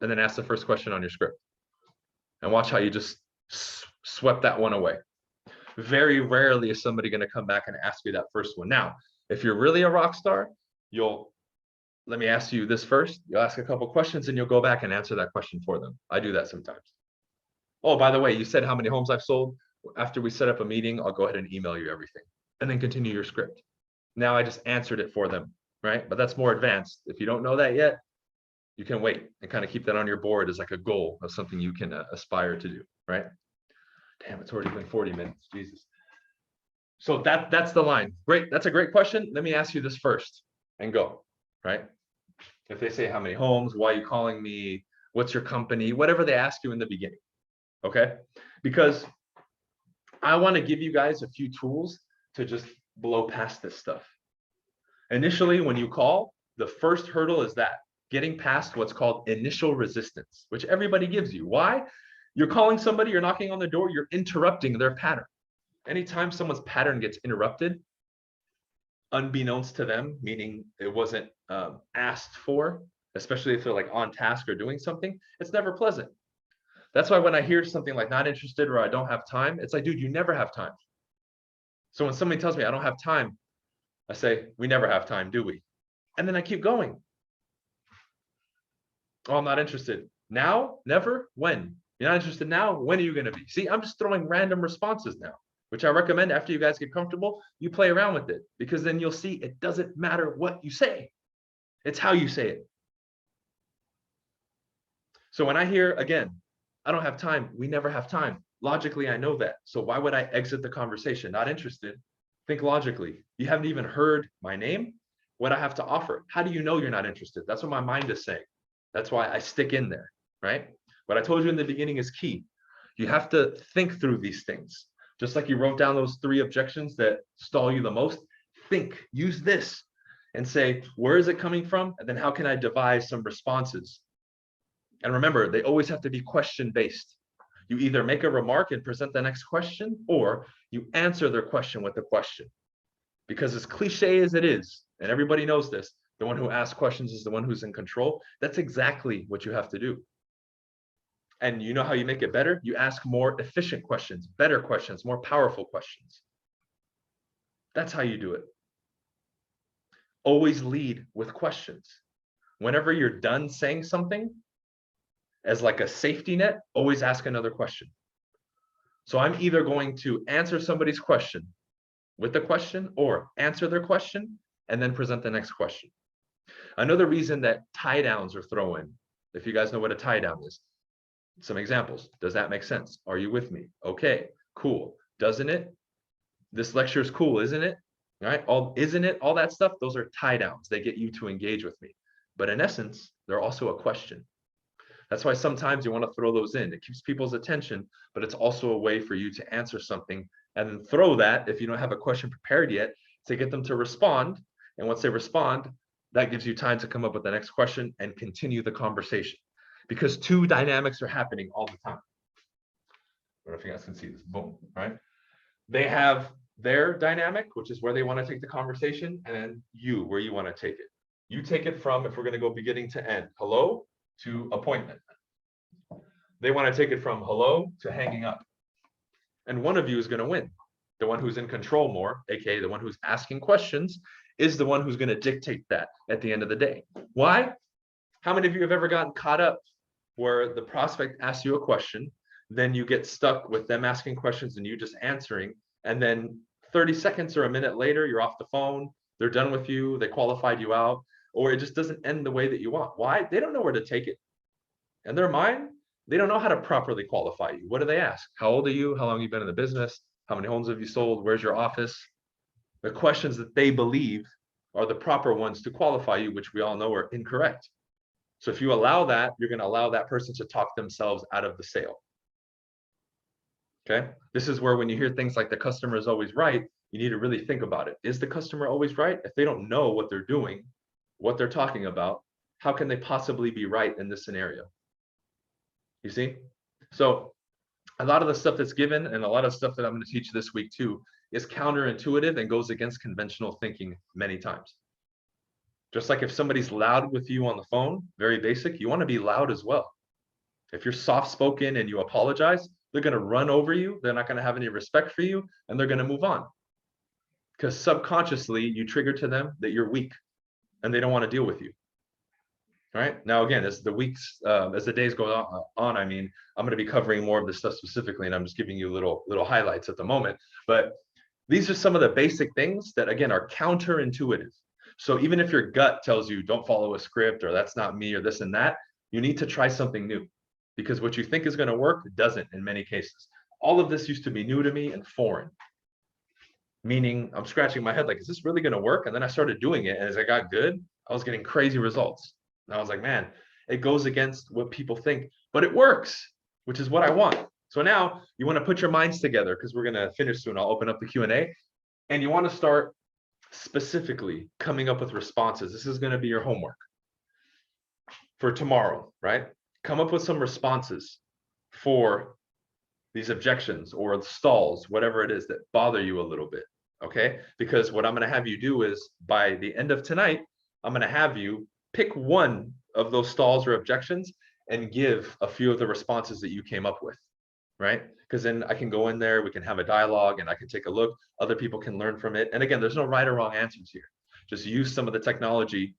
and then ask the first question on your script. And watch how you just swept that one away. Very rarely is somebody going to come back and ask you that first one. Now, if you're really a rock star, let me ask you this first. You'll ask a couple questions and you'll go back and answer that question for them. I do that sometimes. Oh, by the way, you said how many homes I've sold. After we set up a meeting, I'll go ahead and email you everything and then continue your script. Now I just answered it for them, right? But that's more advanced. If you don't know that yet, you can wait and kind of keep that on your board as like a goal of something you can aspire to do, right? Damn, it's already been 40 minutes, Jesus. So that's the line. Great, that's a great question. Let me ask you this first and go, right? If they say how many homes, why are you calling me, what's your company, whatever they ask you in the beginning, okay? Because I want to give you guys a few tools to just blow past this stuff. Initially, when you call, the first hurdle is that, getting past what's called initial resistance, which everybody gives you. Why? You're calling somebody, you're knocking on the door, you're interrupting their pattern. Anytime someone's pattern gets interrupted, unbeknownst to them, meaning it wasn't asked for, especially if they're like on task or doing something, it's never pleasant. That's why when I hear something like not interested or I don't have time, it's like, dude, you never have time. So when somebody tells me I don't have time, I say, we never have time, do we? And then I keep going. Oh, I'm not interested. Now? Never? When? You're not interested now? When are you going to be? See, I'm just throwing random responses now, which I recommend after you guys get comfortable, you play around with it, because then you'll see it doesn't matter what you say. It's how you say it. So when I hear, again, I don't have time, we never have time. Logically, I know that. So why would I exit the conversation? Not interested. Think logically. You haven't even heard my name, what I have to offer. How do you know you're not interested? That's what my mind is saying. That's why I stick in there, right? What I told you in the beginning is key. You have to think through these things. Just like you wrote down those 3 objections that stall you the most, think, use this and say, where is it coming from? And then how can I devise some responses? And remember, they always have to be question-based. You either make a remark and present the next question, or you answer their question with a question. Because as cliche as it is, and everybody knows this, the one who asks questions is the one who's in control. That's exactly what you have to do. And you know how you make it better? You ask more efficient questions, better questions, more powerful questions. That's how you do it. Always lead with questions. Whenever you're done saying something, as like a safety net, always ask another question. So I'm either going to answer somebody's question with a question, or answer their question and then present the next question. Another reason that tie downs are thrown, if you guys know what a tie down is, some examples. Does that make sense? Are you with me? Okay, cool. Doesn't it? This lecture is cool, isn't it? All right, isn't it? All that stuff, those are tie downs. They get you to engage with me. But in essence, they're also a question. That's why sometimes you want to throw those in. It keeps people's attention, but it's also a way for you to answer something and then throw that, if you don't have a question prepared yet, to get them to respond. And once they respond, that gives you time to come up with the next question and continue the conversation. Because 2 dynamics are happening all the time. I don't know if you guys can see this. Boom, right? They have their dynamic, which is where they want to take the conversation, and then you, where you want to take it. You take it from, if we're going to go beginning to end, hello to appointment. They want to take it from hello to hanging up. And one of you is going to win. The one who's in control more, aka the one who's asking questions, is the one who's going to dictate that at the end of the day. Why? How many of you have ever gotten caught up where the prospect asks you a question, then you get stuck with them asking questions and you just answering, and then 30 seconds or a minute later, you're off the phone, they're done with you, they qualified you out, or it just doesn't end the way that you want. Why? They don't know where to take it. In their mind, they don't know how to properly qualify you. What do they ask? How old are you? How long have you been in the business? How many homes have you sold? Where's your office? The questions that they believe are the proper ones to qualify you, which we all know are incorrect. So if you allow that, you're going to allow that person to talk themselves out of the sale. Okay? This is where when you hear things like the customer is always right, you need to really think about it. Is the customer always right? If they don't know what they're doing, what they're talking about, how can they possibly be right in this scenario? You see? So a lot of the stuff that's given and a lot of stuff that I'm going to teach this week too is counterintuitive and goes against conventional thinking many times. Just like if somebody's loud with you on the phone, very basic, you want to be loud as well. If you're soft-spoken and you apologize, they're going to run over you. They're not going to have any respect for you, and they're going to move on. Because subconsciously, you trigger to them that you're weak, and they don't want to deal with you. All right. Now, again, as the weeks, as the days go on, I mean, I'm going to be covering more of this stuff specifically, and I'm just giving you little highlights at the moment. But these are some of the basic things that, again, are counterintuitive. So even if your gut tells you don't follow a script or that's not me or this and that, you need to try something new, because what you think is going to work doesn't in many cases. All of this used to be new to me and foreign, meaning I'm scratching my head like, is this really going to work? And then I started doing it, and as I got good, I was getting crazy results. And I was like, man, it goes against what people think, but it works, which is what I want. So now you want to put your minds together, because we're going to finish soon. I'll open up the Q&A, and you want to start specifically coming up with responses. This is going to be your homework for tomorrow, right? Come up with some responses for these objections or stalls, whatever it is that bother you a little bit, okay? Because what I'm going to have you do is, by the end of tonight, I'm going to have you pick one of those stalls or objections and give a few of the responses that you came up with, right? Because then I can go in there, we can have a dialogue, and I can take a look. Other people can learn from it. And again, there's no right or wrong answers here. Just use some of the technology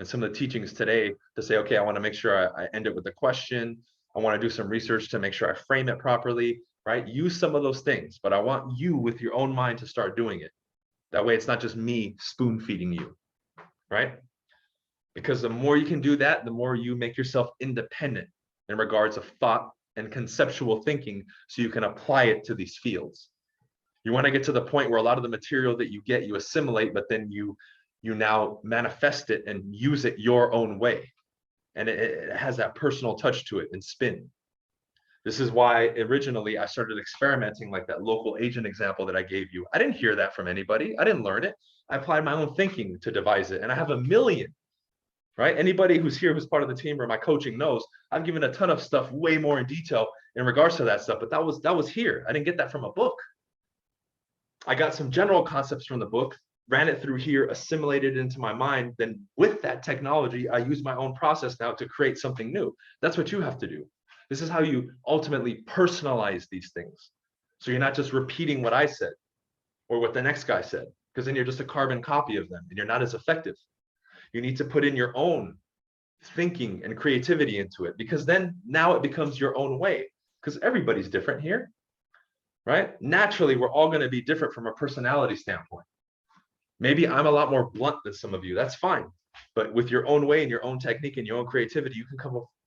and some of the teachings today to say, okay, I want to make sure I end it with a question. I want to do some research to make sure I frame it properly, right? Use some of those things, but I want you with your own mind to start doing it. That way it's not just me spoon feeding you, right? Because the more you can do that, the more you make yourself independent in regards of thought and conceptual thinking, so you can apply it to these fields. You want to get to the point where a lot of the material that you get, you assimilate, but then you now manifest it and use it your own way. And it has that personal touch to it and spin. This is why originally I started experimenting, like that local agent example that I gave you. I didn't hear that from anybody. I didn't learn it. I applied my own thinking to devise it. And I have a million, right? Anybody who's here, who's part of the team or my coaching knows I've given a ton of stuff way more in detail in regards to that stuff, but that was here. I didn't get that from a book. I got some general concepts from the book, ran it through here, assimilated it into my mind. Then with that technology, I use my own process now to create something new. That's what you have to do. This is how you ultimately personalize these things. So you're not just repeating what I said or what the next guy said, because then you're just a carbon copy of them and you're not as effective. You need to put in your own thinking and creativity into it, because then now it becomes your own way, because everybody's different here, right? Naturally, we're all going to be different from a personality standpoint. Maybe I'm a lot more blunt than some of you. That's fine. But with your own way and your own technique and your own creativity, you can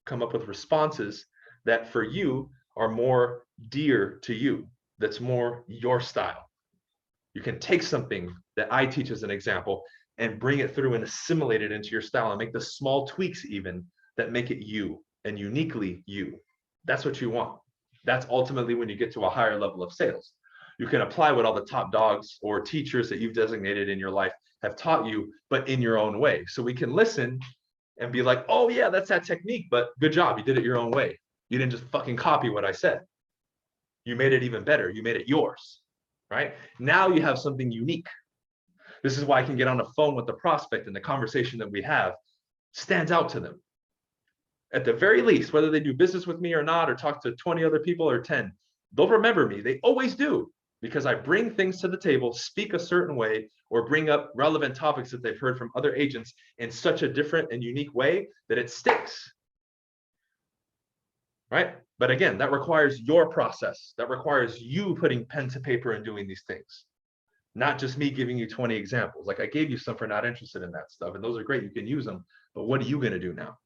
come up with responses that for you are more dear to you. That's more your style. You can take something that I teach as an example and bring it through and assimilate it into your style and make the small tweaks even that make it you and uniquely you. That's what you want. That's ultimately when you get to a higher level of sales. You can apply what all the top dogs or teachers that you've designated in your life have taught you, but in your own way. So we can listen and be like, oh yeah, that's that technique, but good job. You did it your own way. You didn't just fucking copy what I said. You made it even better. You made it yours, right? Now you have something unique. This is why I can get on the phone with the prospect, and the conversation that we have stands out to them. At the very least, whether they do business with me or not, or talk to 20 other people or 10, they'll remember me. They always do, because I bring things to the table, speak a certain way, or bring up relevant topics that they've heard from other agents in such a different and unique way that it sticks, right? But again, that requires your process. That requires you putting pen to paper and doing these things. Not just me giving you 20 examples. Like I gave you some for not interested in that stuff, and those are great. You can use them, but what are you going to do now?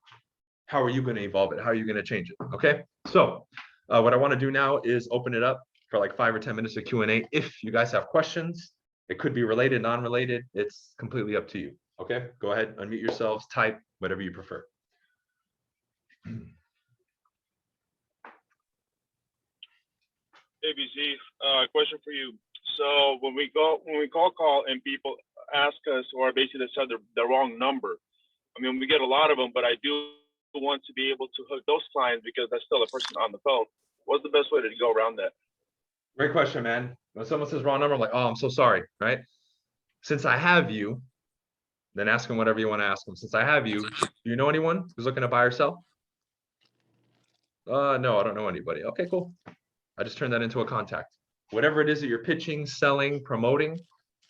How are you going to evolve it? How are you going to change it? Okay. So what I want to do now is open it up for like 5 or 10 minutes of Q&A. If you guys have questions, it could be related, non-related. It's completely up to you. Okay. Go ahead, unmute yourselves, type, whatever you prefer. ABC, question for you. So when we call and people ask us, or basically they said the wrong number, I mean, we get a lot of them, but I do want to be able to hook those clients because that's still a person on the phone. What's the best way to go around that? Great question, man. When someone says wrong number, I'm like, oh, I'm so sorry, right? Since I have you, then ask them whatever you want to ask them. Since I have you, do you know anyone who's looking to buy or sell? No, I don't know anybody. Okay, cool. I just turned that into a contact. Whatever it is that you're pitching, selling, promoting,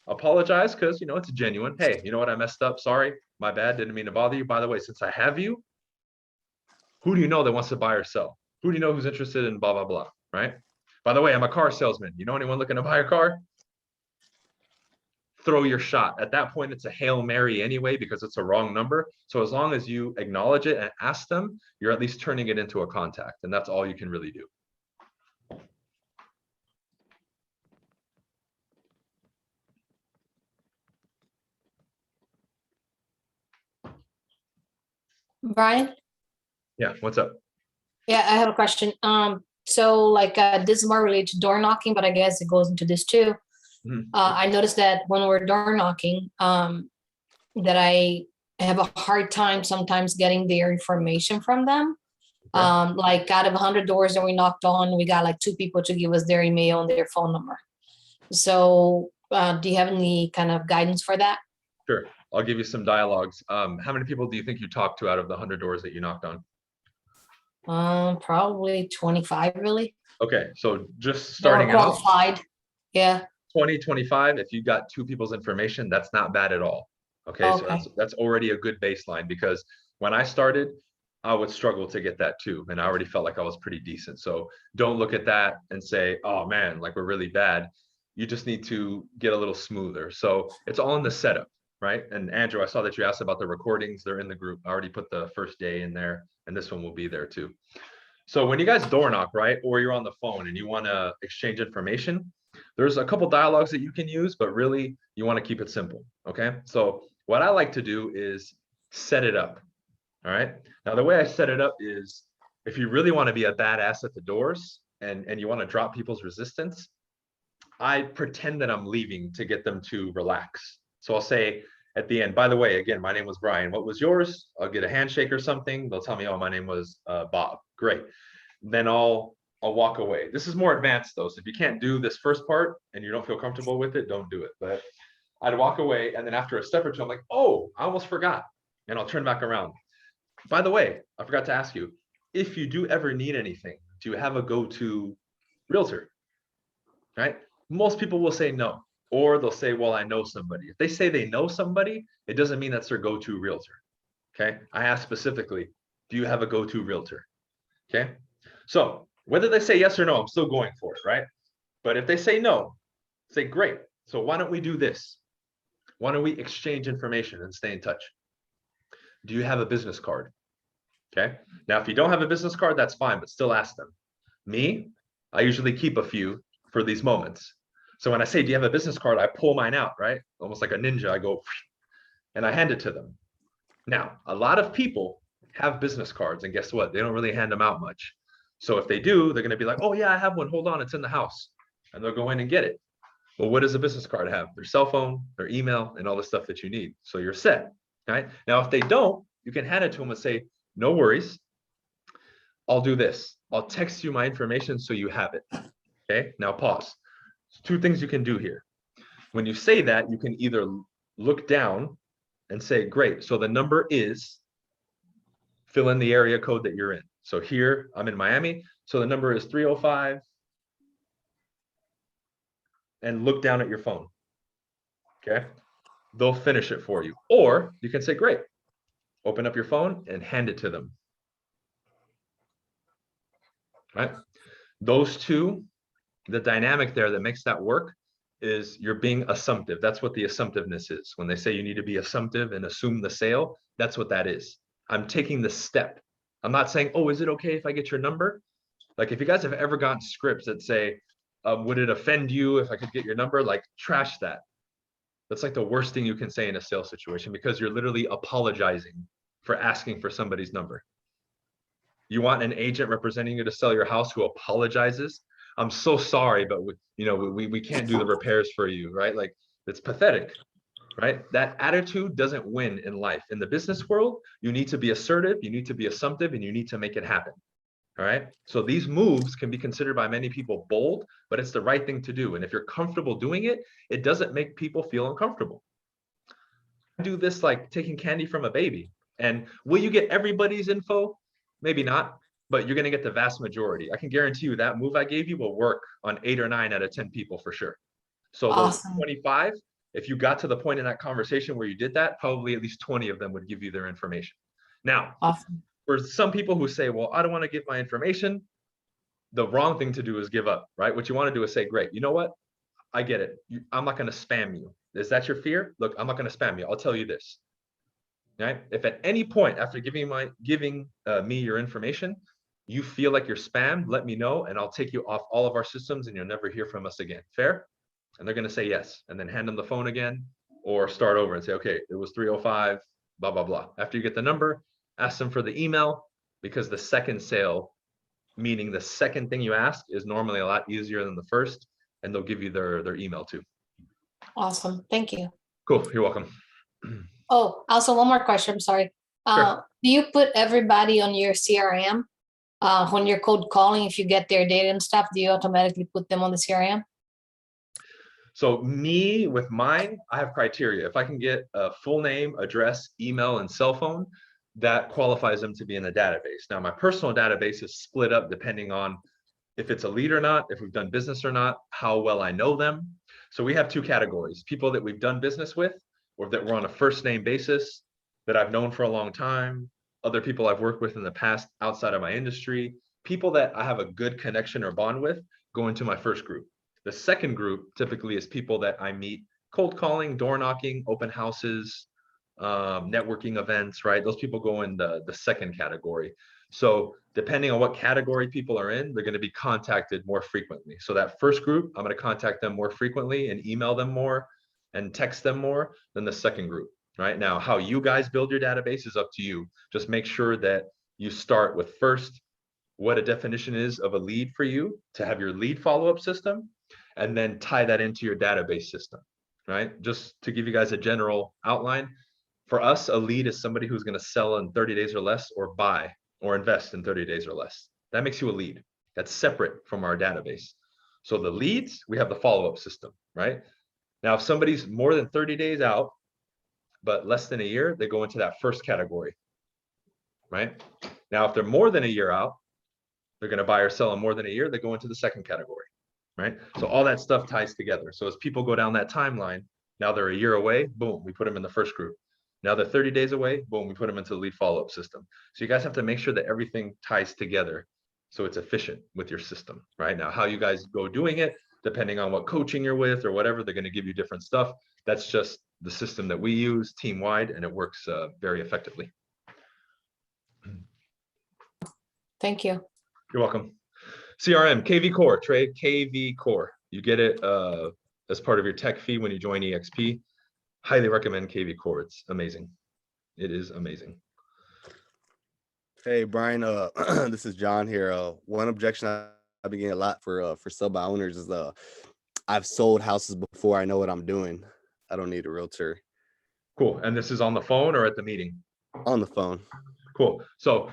apologize because, you know, it's genuine. Hey, you know what? I messed up. Sorry. My bad. Didn't mean to bother you. By the way, since I have you, who do you know that wants to buy or sell? Who do you know who's interested in blah, blah, blah, right? By the way, I'm a car salesman. You know anyone looking to buy a car? Throw your shot. At that point, it's a Hail Mary anyway, because it's a wrong number. So as long as you acknowledge it and ask them, you're at least turning it into a contact. And that's all you can really do. Brian? Yeah, what's up? Yeah, I have a question. So like this is more related to door knocking, but I guess it goes into this too. Mhm. I noticed that when we're door knocking, that I have a hard time sometimes getting their information from them. Okay. Like out of 100 doors that we knocked on, we got like 2 people to give us their email and their phone number. So do you have any kind of guidance for that? Sure. I'll give you some dialogues. How many people do you think you talked to out of the 100 doors that you knocked on? Probably 25 really. Okay, so just That starting were out, qualified. Yeah. 20, 25, if you got 2 people's information, that's not bad at all. Okay, so Okay. that's already a good baseline, because when I started, I would struggle to get that too. And I already felt like I was pretty decent. So don't look at that and say, oh man, like we're really bad. You just need to get a little smoother. So it's all in the setup, right? And Andrew, I saw that you asked about the recordings. They're in the group. I already put the first day in there, and this one will be there too. So when you guys door knock, right, or you're on the phone and you want to exchange information, there's a couple dialogues that you can use, but really you want to keep it simple. Okay. So what I like to do is set it up. All right. Now, the way I set it up is, if you really want to be a badass at the doors and you want to drop people's resistance, I pretend that I'm leaving to get them to relax. So I'll say at the end, by the way, again, my name was Brian. What was yours? I'll get a handshake or something. They'll tell me, oh, my name was Bob. Great. Then I'll walk away. This is more advanced though. So if you can't do this first part and you don't feel comfortable with it, don't do it. But I'd walk away, and then after a step or two, I'm like, oh, I almost forgot. And I'll turn back around. By the way, I forgot to ask you, if you do ever need anything, do you have a go-to realtor? Right? Most people will say no, or they'll say, well, I know somebody. If they say they know somebody, it doesn't mean that's their go-to realtor. Okay. I asked specifically, do you have a go-to realtor? Okay. So whether they say yes or no, I'm still going for it, right? But if they say no, say, great. So why don't we do this? Why don't we exchange information and stay in touch? Do you have a business card? Okay. Now, if you don't have a business card, that's fine, but still ask them. Me, I usually keep a few for these moments. So when I say, do you have a business card? I pull mine out, right? Almost like a ninja. I go and I hand it to them. Now, a lot of people have business cards, and guess what? They don't really hand them out much. So if they do, they're going to be like, oh yeah, I have one. Hold on, it's in the house. And they'll go in and get it. Well, what does a business card have? Their cell phone, their email, and all the stuff that you need. So you're set, right? Now, if they don't, you can hand it to them and say, no worries. I'll do this. I'll text you my information so you have it. Okay, now pause. 2 things you can do here. When you say that, you can either look down and say, great, so the number is, fill in the area code that you're in. So here, I'm in Miami, so the number is 305, and look down at your phone. Okay, they'll finish it for you. Or you can say, great, open up your phone and hand it to them. Right? Those 2, the dynamic there that makes that work is you're being assumptive. That's what the assumptiveness is. When they say you need to be assumptive and assume the sale, that's what that is. I'm taking the step. I'm not saying, oh, is it okay if I get your number? Like, if you guys have ever gotten scripts that say, would it offend you if I could get your number? Like, trash that. That's like the worst thing you can say in a sales situation, because you're literally apologizing for asking for somebody's number. You want an agent representing you to sell your house who apologizes? I'm so sorry, but we can't do the repairs for you, right? Like, it's pathetic. right? That attitude doesn't win in life. In the business world, you need to be assertive, you need to be assumptive, and you need to make it happen. All right. So these moves can be considered by many people bold, but it's the right thing to do. And if you're comfortable doing it, it doesn't make people feel uncomfortable. Do this like taking candy from a baby. And will you get everybody's info? Maybe not, but you're going to get the vast majority. I can guarantee you that move I gave you will work on 8 or 9 out of 10 people for sure. So those Awesome. 25, if you got to the point in that conversation where you did that, probably at least 20 of them would give you their information. Now, Awesome. for some people who say, well, I don't want to give my information, the wrong thing to do is give up, right? What you want to do is say, great, you know what? I get it. I'm not going to spam you. Is that your fear? Look, I'm not going to spam you. I'll tell you this. Right? If at any point after giving me your information, you feel like you're spammed, let me know and I'll take you off all of our systems and you'll never hear from us again. Fair? And they're going to say yes, and then hand them the phone again or start over and say, okay, it was 305, blah, blah, blah. After you get the number, ask them for the email, because the second sale, meaning the second thing you ask, is normally a lot easier than the first, and they'll give you their email too. Awesome. Thank you. Cool. You're welcome. Oh, also one more question. I'm sorry. Sure. Do you put everybody on your CRM when you're cold calling? If you get their data and stuff, do you automatically put them on the CRM? So me, with mine, I have criteria. If I can get a full name, address, email, and cell phone, that qualifies them to be in the database. Now, my personal database is split up depending on if it's a lead or not, if we've done business or not, how well I know them. So we have 2 categories: people that we've done business with, or that we're on a first name basis, that I've known for a long time, other people I've worked with in the past outside of my industry, people that I have a good connection or bond with go into my first group. The second group typically is people that I meet cold calling, door knocking, open houses, networking events, right? Those people go in the second category. So depending on what category people are in, they're going to be contacted more frequently. So that first group, I'm going to contact them more frequently and email them more and text them more than the second group. Right now, how you guys build your database is up to you. Just make sure that you start with first what a definition is of a lead for you to have your lead follow-up system, and then tie that into your database system, right? Just to give you guys a general outline, for us, a lead is somebody who's going to sell in 30 days or less, or buy or invest in 30 days or less. That makes you a lead. That's separate from our database. So the leads, we have the follow-up system, right? Now, if somebody's more than 30 days out, but less than a year, they go into that first category, right? Now, if they're more than a year out, they're going to buy or sell in more than a year, they go into the second category, right? So all that stuff ties together. So as people go down that timeline, now they're a year away, boom, we put them in the first group. Now they're 30 days away, boom, we put them into the lead follow-up system. So you guys have to make sure that everything ties together so it's efficient with your system, right? Now, how you guys go doing it, depending on what coaching you're with or whatever, they're going to give you different stuff. That's just the system that we use team-wide, and it works very effectively. Thank you. You're welcome. CRM, KV Core, Trey, KV Core. You get it as part of your tech fee when you join EXP. Highly recommend KV Core. It's amazing. It is amazing. Hey, Brian, this is John here. One objection I've been getting a lot for sub owners is I've sold houses before. I know what I'm doing. I don't need a realtor. Cool. And this is on the phone or at the meeting? On the phone. Cool. So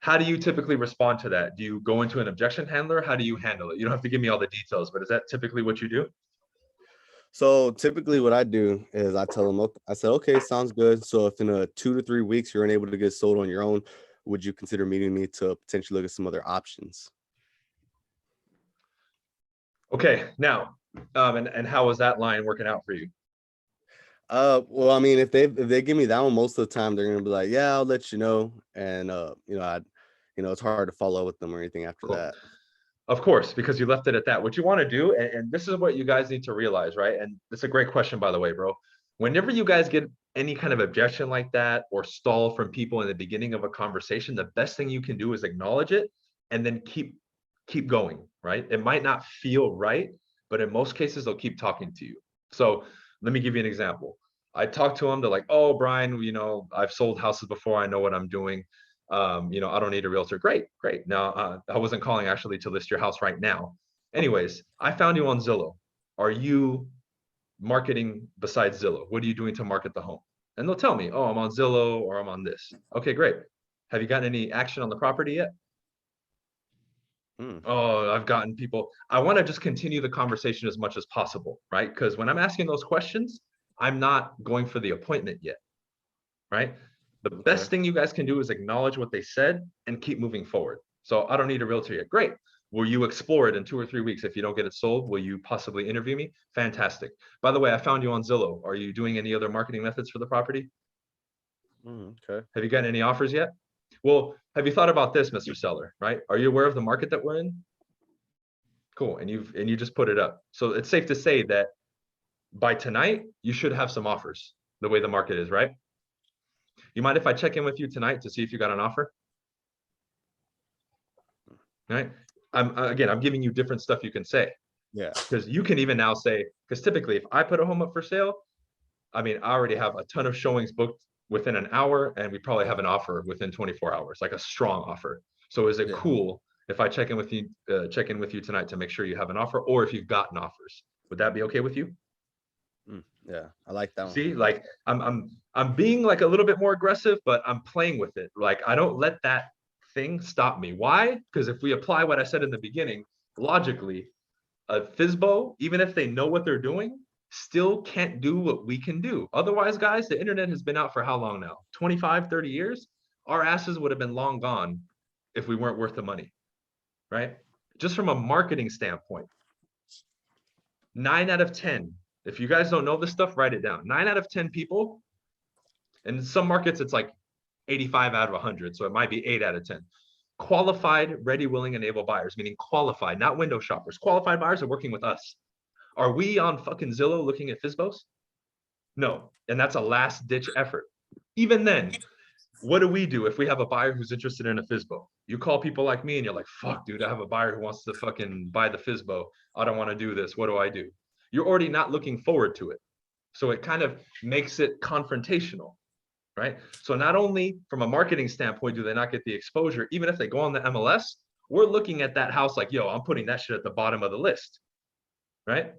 how do you typically respond to that? Do you go into an objection handler? How do you handle it? You don't have to give me all the details, but is that typically what you do? So typically what I do is I tell them, I said, okay, sounds good. So if in 2 to 3 weeks you're unable to get sold on your own, would you consider meeting me to potentially look at some other options? Okay. Now, and how was that line working out for you? Well, I mean, if they give me that one, most of the time they're gonna be like, yeah, I'll let you know. And it's hard to follow up with them or anything after that. Of course, because you left it at that. What you want to do, and this is what you guys need to realize, right? And it's a great question, by the way, bro. Whenever you guys get any kind of objection like that or stall from people in the beginning of a conversation, the best thing you can do is acknowledge it and then keep going, right? It might not feel right, but in most cases, they'll keep talking to you. So let me give you an example. I talked to them. They're like, oh, Brian, I've sold houses before. I know what I'm doing. I don't need a realtor. Great. Now, I wasn't calling actually to list your house right now. Anyways, I found you on Zillow. Are you marketing besides Zillow? What are you doing to market the home? And they'll tell me, oh, I'm on Zillow or I'm on this. Okay, great. Have you gotten any action on the property yet? Hmm. Oh, I've gotten people. I want to just continue the conversation as much as possible, right? Because when I'm asking those questions, I'm not going for the appointment yet, right? The best thing you guys can do is acknowledge what they said and keep moving forward. So I don't need a realtor yet. Great. Will you explore it in 2 or 3 weeks? If you don't get it sold, will you possibly interview me? Fantastic. By the way, I found you on Zillow. Are you doing any other marketing methods for the property? Okay. Have you gotten any offers yet? Well, have you thought about this, Mr. Seller, right? Are you aware of the market that we're in? Cool. And you just put it up. So it's safe to say that by tonight, you should have some offers the way the market is, right? You mind if I check in with you tonight to see if you got an offer? Right? I'm giving you different stuff you can say. Yeah. Because you can even now say, because typically if I put a home up for sale, I mean, I already have a ton of showings booked within an hour, and we probably have an offer within 24 hours, like a strong offer. So is it cool if I check in with you tonight to make sure you have an offer, or if you've gotten offers? Would that be okay with you? Yeah, I like that one. See, like I'm being like a little bit more aggressive, but I'm playing with it. Like I don't let that thing stop me. Why? Because if we apply what I said in the beginning, logically, a FSBO, even if they know what they're doing, still can't do what we can do. Otherwise, guys, the internet has been out for how long now? 25, 30 years? Our asses would have been long gone if we weren't worth the money, right? Just from a marketing standpoint, 9 out of 10. If you guys don't know this stuff, write it down. 9 out of 10 people, and in some markets, it's like 85 out of 100. So it might be 8 out of 10. Qualified, ready, willing, and able buyers, meaning qualified, not window shoppers. Qualified buyers are working with us. Are we on fucking Zillow looking at FSBOs? No. And that's a last ditch effort. Even then, what do we do if we have a buyer who's interested in a FSBO? You call people like me and you're like, fuck, dude, I have a buyer who wants to fucking buy the FSBO. I don't want to do this. What do I do? You're already not looking forward to it. So it kind of makes it confrontational, right? So not only from a marketing standpoint do they not get the exposure, even if they go on the MLS, we're looking at that house like, yo, I'm putting that shit at the bottom of the list, right?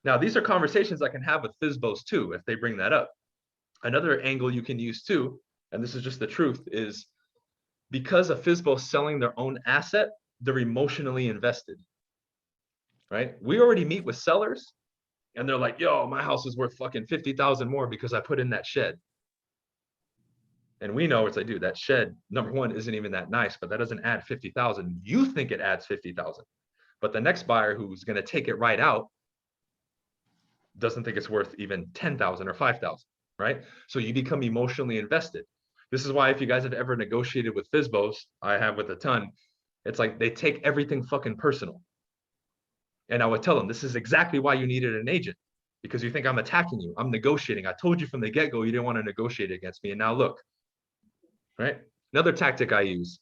Now, these are conversations I can have with FSBOs too, if they bring that up. Another angle you can use too, and this is just the truth, is because a FSBO is selling their own asset, they're emotionally invested, right? We already meet with sellers and they're like, yo, my house is worth fucking 50,000 more because I put in that shed. And we know it's like, dude, that shed, number one, isn't even that nice, but that doesn't add 50,000. You think it adds 50,000, but the next buyer who's going to take it right out doesn't think it's worth even 10,000 or 5,000, right? So you become emotionally invested. This is why if you guys have ever negotiated with FSBOs, I have with a ton, it's like they take everything fucking personal. And I would tell them, this is exactly why you needed an agent, because you think I'm attacking you. I'm negotiating. I told you from the get-go you didn't want to negotiate against me. And now look, right? Another tactic I use,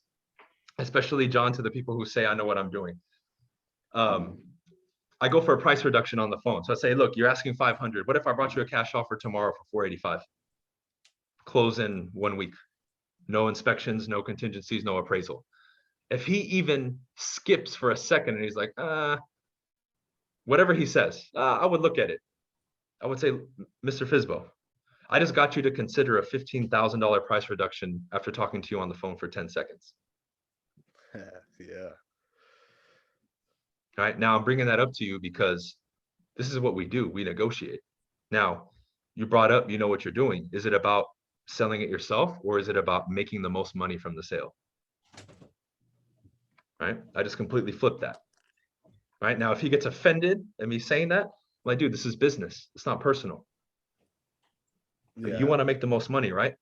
especially John, to the people who say, I know what I'm doing. I go for a price reduction on the phone. So I say, look, you're asking 500. What if I brought you a cash offer tomorrow for 485? Close in 1 week. No inspections, no contingencies, no appraisal. If he even skips for a second and he's like, whatever he says, I would look at it. I would say, Mr. FSBO, I just got you to consider a $15,000 price reduction after talking to you on the phone for 10 seconds. Yeah. All right, now I'm bringing that up to you because this is what we do. We negotiate. Now, you brought up, you know what you're doing. Is it about selling it yourself, or is it about making the most money from the sale? Right? I just completely flipped that. Right? Now, if he gets offended at me saying that, I'm like, dude, this is business. It's not personal. Yeah. You want to make the most money, right?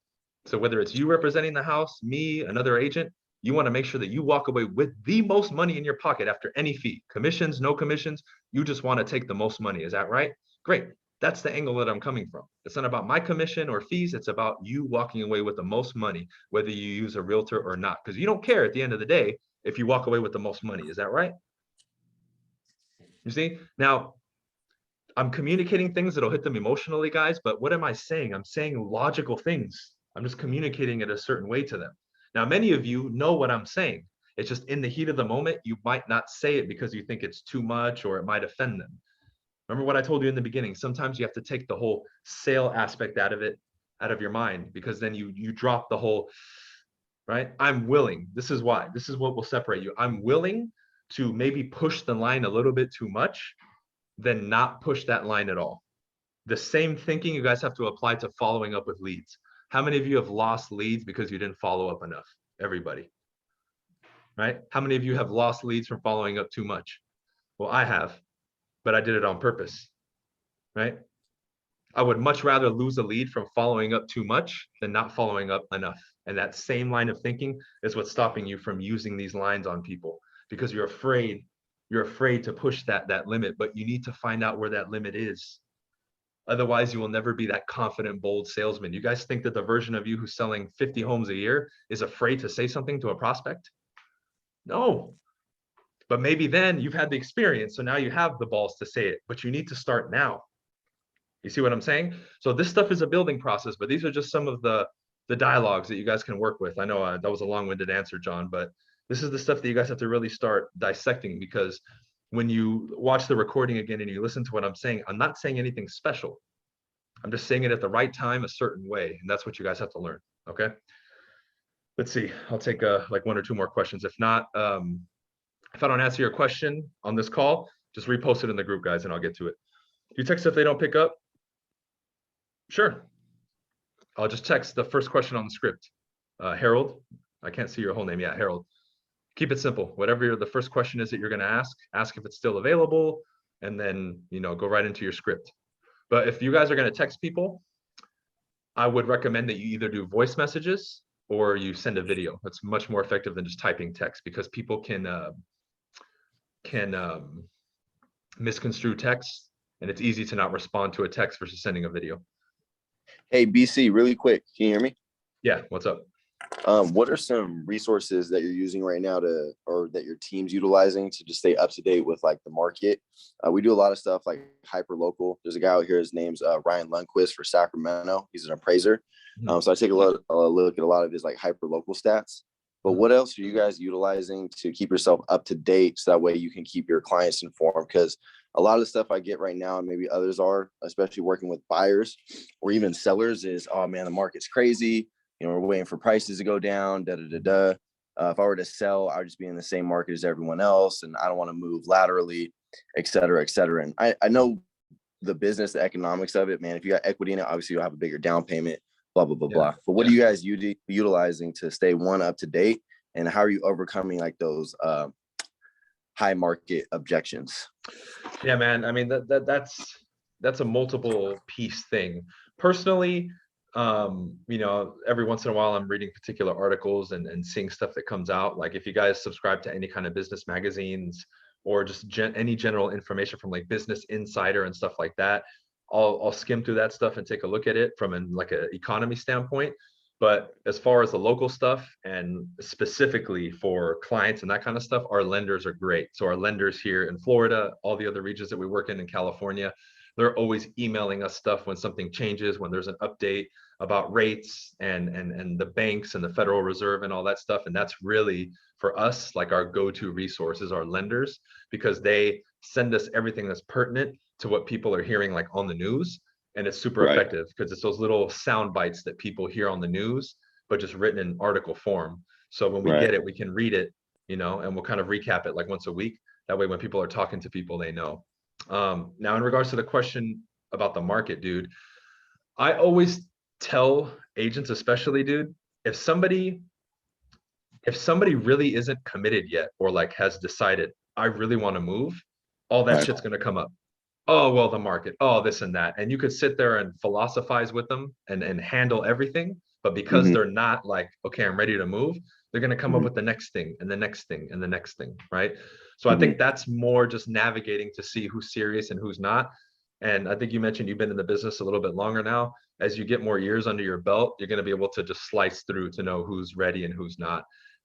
So whether it's you representing the house, me, another agent, you want to make sure that you walk away with the most money in your pocket after any fee. Commissions, no commissions, you just want to take the most money. Is that right? Great. That's the angle that I'm coming from. It's not about my commission or fees. It's about you walking away with the most money, whether you use a realtor or not, because you don't care at the end of the day if you walk away with the most money. Is that right? You see? Now, I'm communicating things that'll hit them emotionally, guys, but what am I saying? I'm saying logical things. I'm just communicating it a certain way to them. Now, many of you know what I'm saying. It's just in the heat of the moment, you might not say it because you think it's too much or it might offend them, Remember what I told you in the beginning, sometimes you have to take the whole sale aspect out of your mind, because then you drop the whole, right? I'm willing. This is why. This is what will separate you. I'm willing to maybe push the line a little bit too much, then not push that line at all. The same thinking you guys have to apply to following up with leads. How many of you have lost leads because you didn't follow up enough? Everybody, right? How many of you have lost leads from following up too much? Well, I have, but I did it on purpose, right? I would much rather lose a lead from following up too much than not following up enough. And that same line of thinking is what's stopping you from using these lines on people, because you're afraid to push that limit, but you need to find out where that limit is. Otherwise, you will never be that confident, bold salesman. You guys think that the version of you who's selling 50 homes a year is afraid to say something to a prospect? No. But maybe then you've had the experience, so now you have the balls to say it, but you need to start now. You see what I'm saying? So this stuff is a building process, but these are just some of the dialogues that you guys can work with. I know that was a long-winded answer, John, but this is the stuff that you guys have to really start dissecting, because when you watch the recording again and you listen to what I'm saying, I'm not saying anything special. I'm just saying it at the right time, a certain way. And that's what you guys have to learn. Okay. Let's see. I'll take like 1 or 2 more questions. If not, if I don't answer your question on this call, just repost it in the group, guys, and I'll get to it. You text if they don't pick up? Sure. I'll just text the first question on the script. Harold, I can't see your whole name. Yeah, Harold. Keep it simple. Whatever the first question is that you're going to ask if it's still available, and then, go right into your script. But if you guys are going to text people, I would recommend that you either do voice messages or you send a video. That's much more effective than just typing text, because people can misconstrue text, and it's easy to not respond to a text versus sending a video. Hey, BC, really quick, can you hear me? Yeah, what's up? What are some resources that you're using right now or that your team's utilizing to just stay up to date with like the market? We do a lot of stuff like hyper local. There's a guy out here, his name's Ryan Lundquist for Sacramento. He's an appraiser. So I take a look at a lot of his like hyper local stats. But what else are you guys utilizing to keep yourself up to date, so that way you can keep your clients informed? Because a lot of the stuff I get right now, and maybe others are, especially working with buyers or even sellers, is, oh man, the market's crazy. We're waiting for prices to go down, If I were to sell, I would just be in the same market as everyone else, and I don't want to move laterally, et cetera, et cetera. And I know the business, the economics of it, man. If you got equity in it, obviously you'll have a bigger down payment, blah, blah, blah, blah. But what are you guys utilizing to stay up to date? And how are you overcoming like those high market objections? Yeah, man. I mean, that's a multiple piece thing. Personally, every once in a while I'm reading particular articles and seeing stuff that comes out. Like if you guys subscribe to any kind of business magazines or just any general information from like Business Insider and stuff like that, I'll skim through that stuff and take a look at it from an economy standpoint. But as far as the local stuff, and specifically for clients and that kind of stuff, our lenders are great. So our lenders here in Florida, all the other regions that we work in California, they're always emailing us stuff when something changes, when there's an update about rates and the banks and the Federal Reserve and all that stuff. And that's really, for us, like our go-to resources, our lenders, because they send us everything that's pertinent to what people are hearing like on the news. And it's super effective, because it's those little sound bites that people hear on the news, but just written in article form. So when we get it, we can read it, and we'll kind of recap it like once a week. That way, when people are talking to people, they know. Now, in regards to the question about the market, dude, I always tell agents, especially, dude, if somebody really isn't committed yet, or like has decided, I really want to move, all that shit's going to come up. Oh, well, the market, oh, this and that. And you could sit there and philosophize with them and handle everything. But because they're not like, okay, I'm ready to move, they're going to come up with the next thing and the next thing and the next thing, right? So I think that's more just navigating to see who's serious and who's not. And I think you mentioned you've been in the business a little bit longer now. As you get more years under your belt, you're going to be able to just slice through to know who's ready and who's not.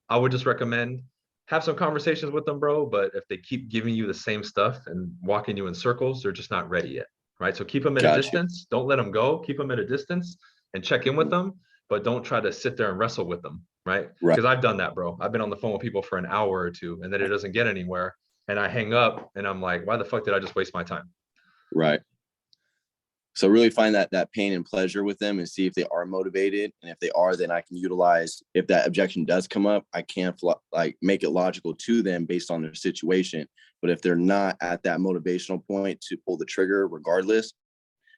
I would just recommend have some conversations with them, bro. But if they keep giving you the same stuff and walking you in circles, they're just not ready yet, right? So keep them at a distance. Don't let them go. Keep them at a distance and check in with them, but don't try to sit there and wrestle with them, right? Because I've done that, bro. I've been on the phone with people for an hour or two, and then it doesn't get anywhere. And I hang up and I'm like, why the fuck did I just waste my time? Right. So really find that pain and pleasure with them and see if they are motivated. And if they are, then I can utilize, if that objection does come up, I can like make it logical to them based on their situation. But if they're not at that motivational point to pull the trigger regardless,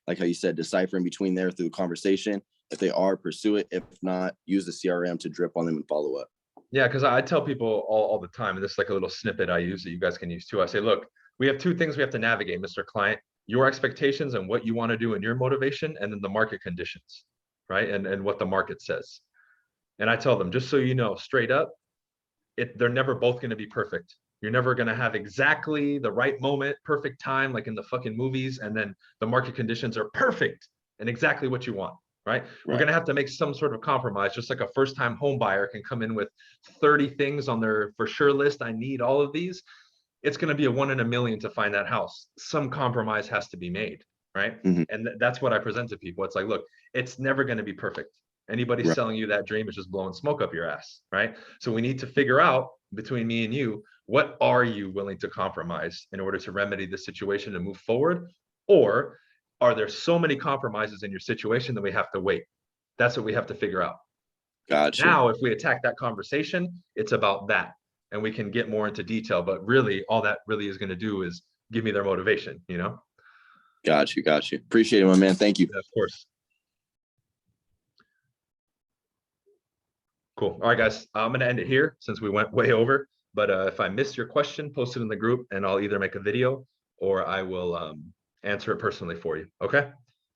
like how you said, decipher in between there through the conversation. If they are, pursue it. If not, use the CRM to drip on them and follow up. Yeah, because I tell people all the time, and this is like a little snippet I use that you guys can use too. I say, look, we have two things we have to navigate, Mr. Client, your expectations and what you want to do and your motivation, and then the market conditions, right? And what the market says. And I tell them, just so you know, straight up, they're never both going to be perfect. You're never going to have exactly the right moment, perfect time, like in the fucking movies, and then the market conditions are perfect and exactly what you want. Right? We're going to have to make some sort of compromise, just like a first-time home buyer can come in with 30 things on their for sure list. I need all of these. It's going to be a 1 in a million to find that house. Some compromise has to be made, right? Mhm. And that's what I present to people. It's like, look, it's never going to be perfect. Anybody Right. selling you that dream is just blowing smoke up your ass, right? So we need to figure out between me and you, what are you willing to compromise in order to remedy the situation and move forward? Or are there so many compromises in your situation that we have to wait? That's what we have to figure out. Gotcha. Now, if we attack that conversation, it's about that. And we can get more into detail, but really all that really is going to do is give me their motivation, you know? Got you. Appreciate it, my man. Thank you. Yeah, of course. Cool. All right, guys, I'm going to end it here since we went way over. But if I missed your question, post it in the group and I'll either make a video or I will answer it personally for you. Okay.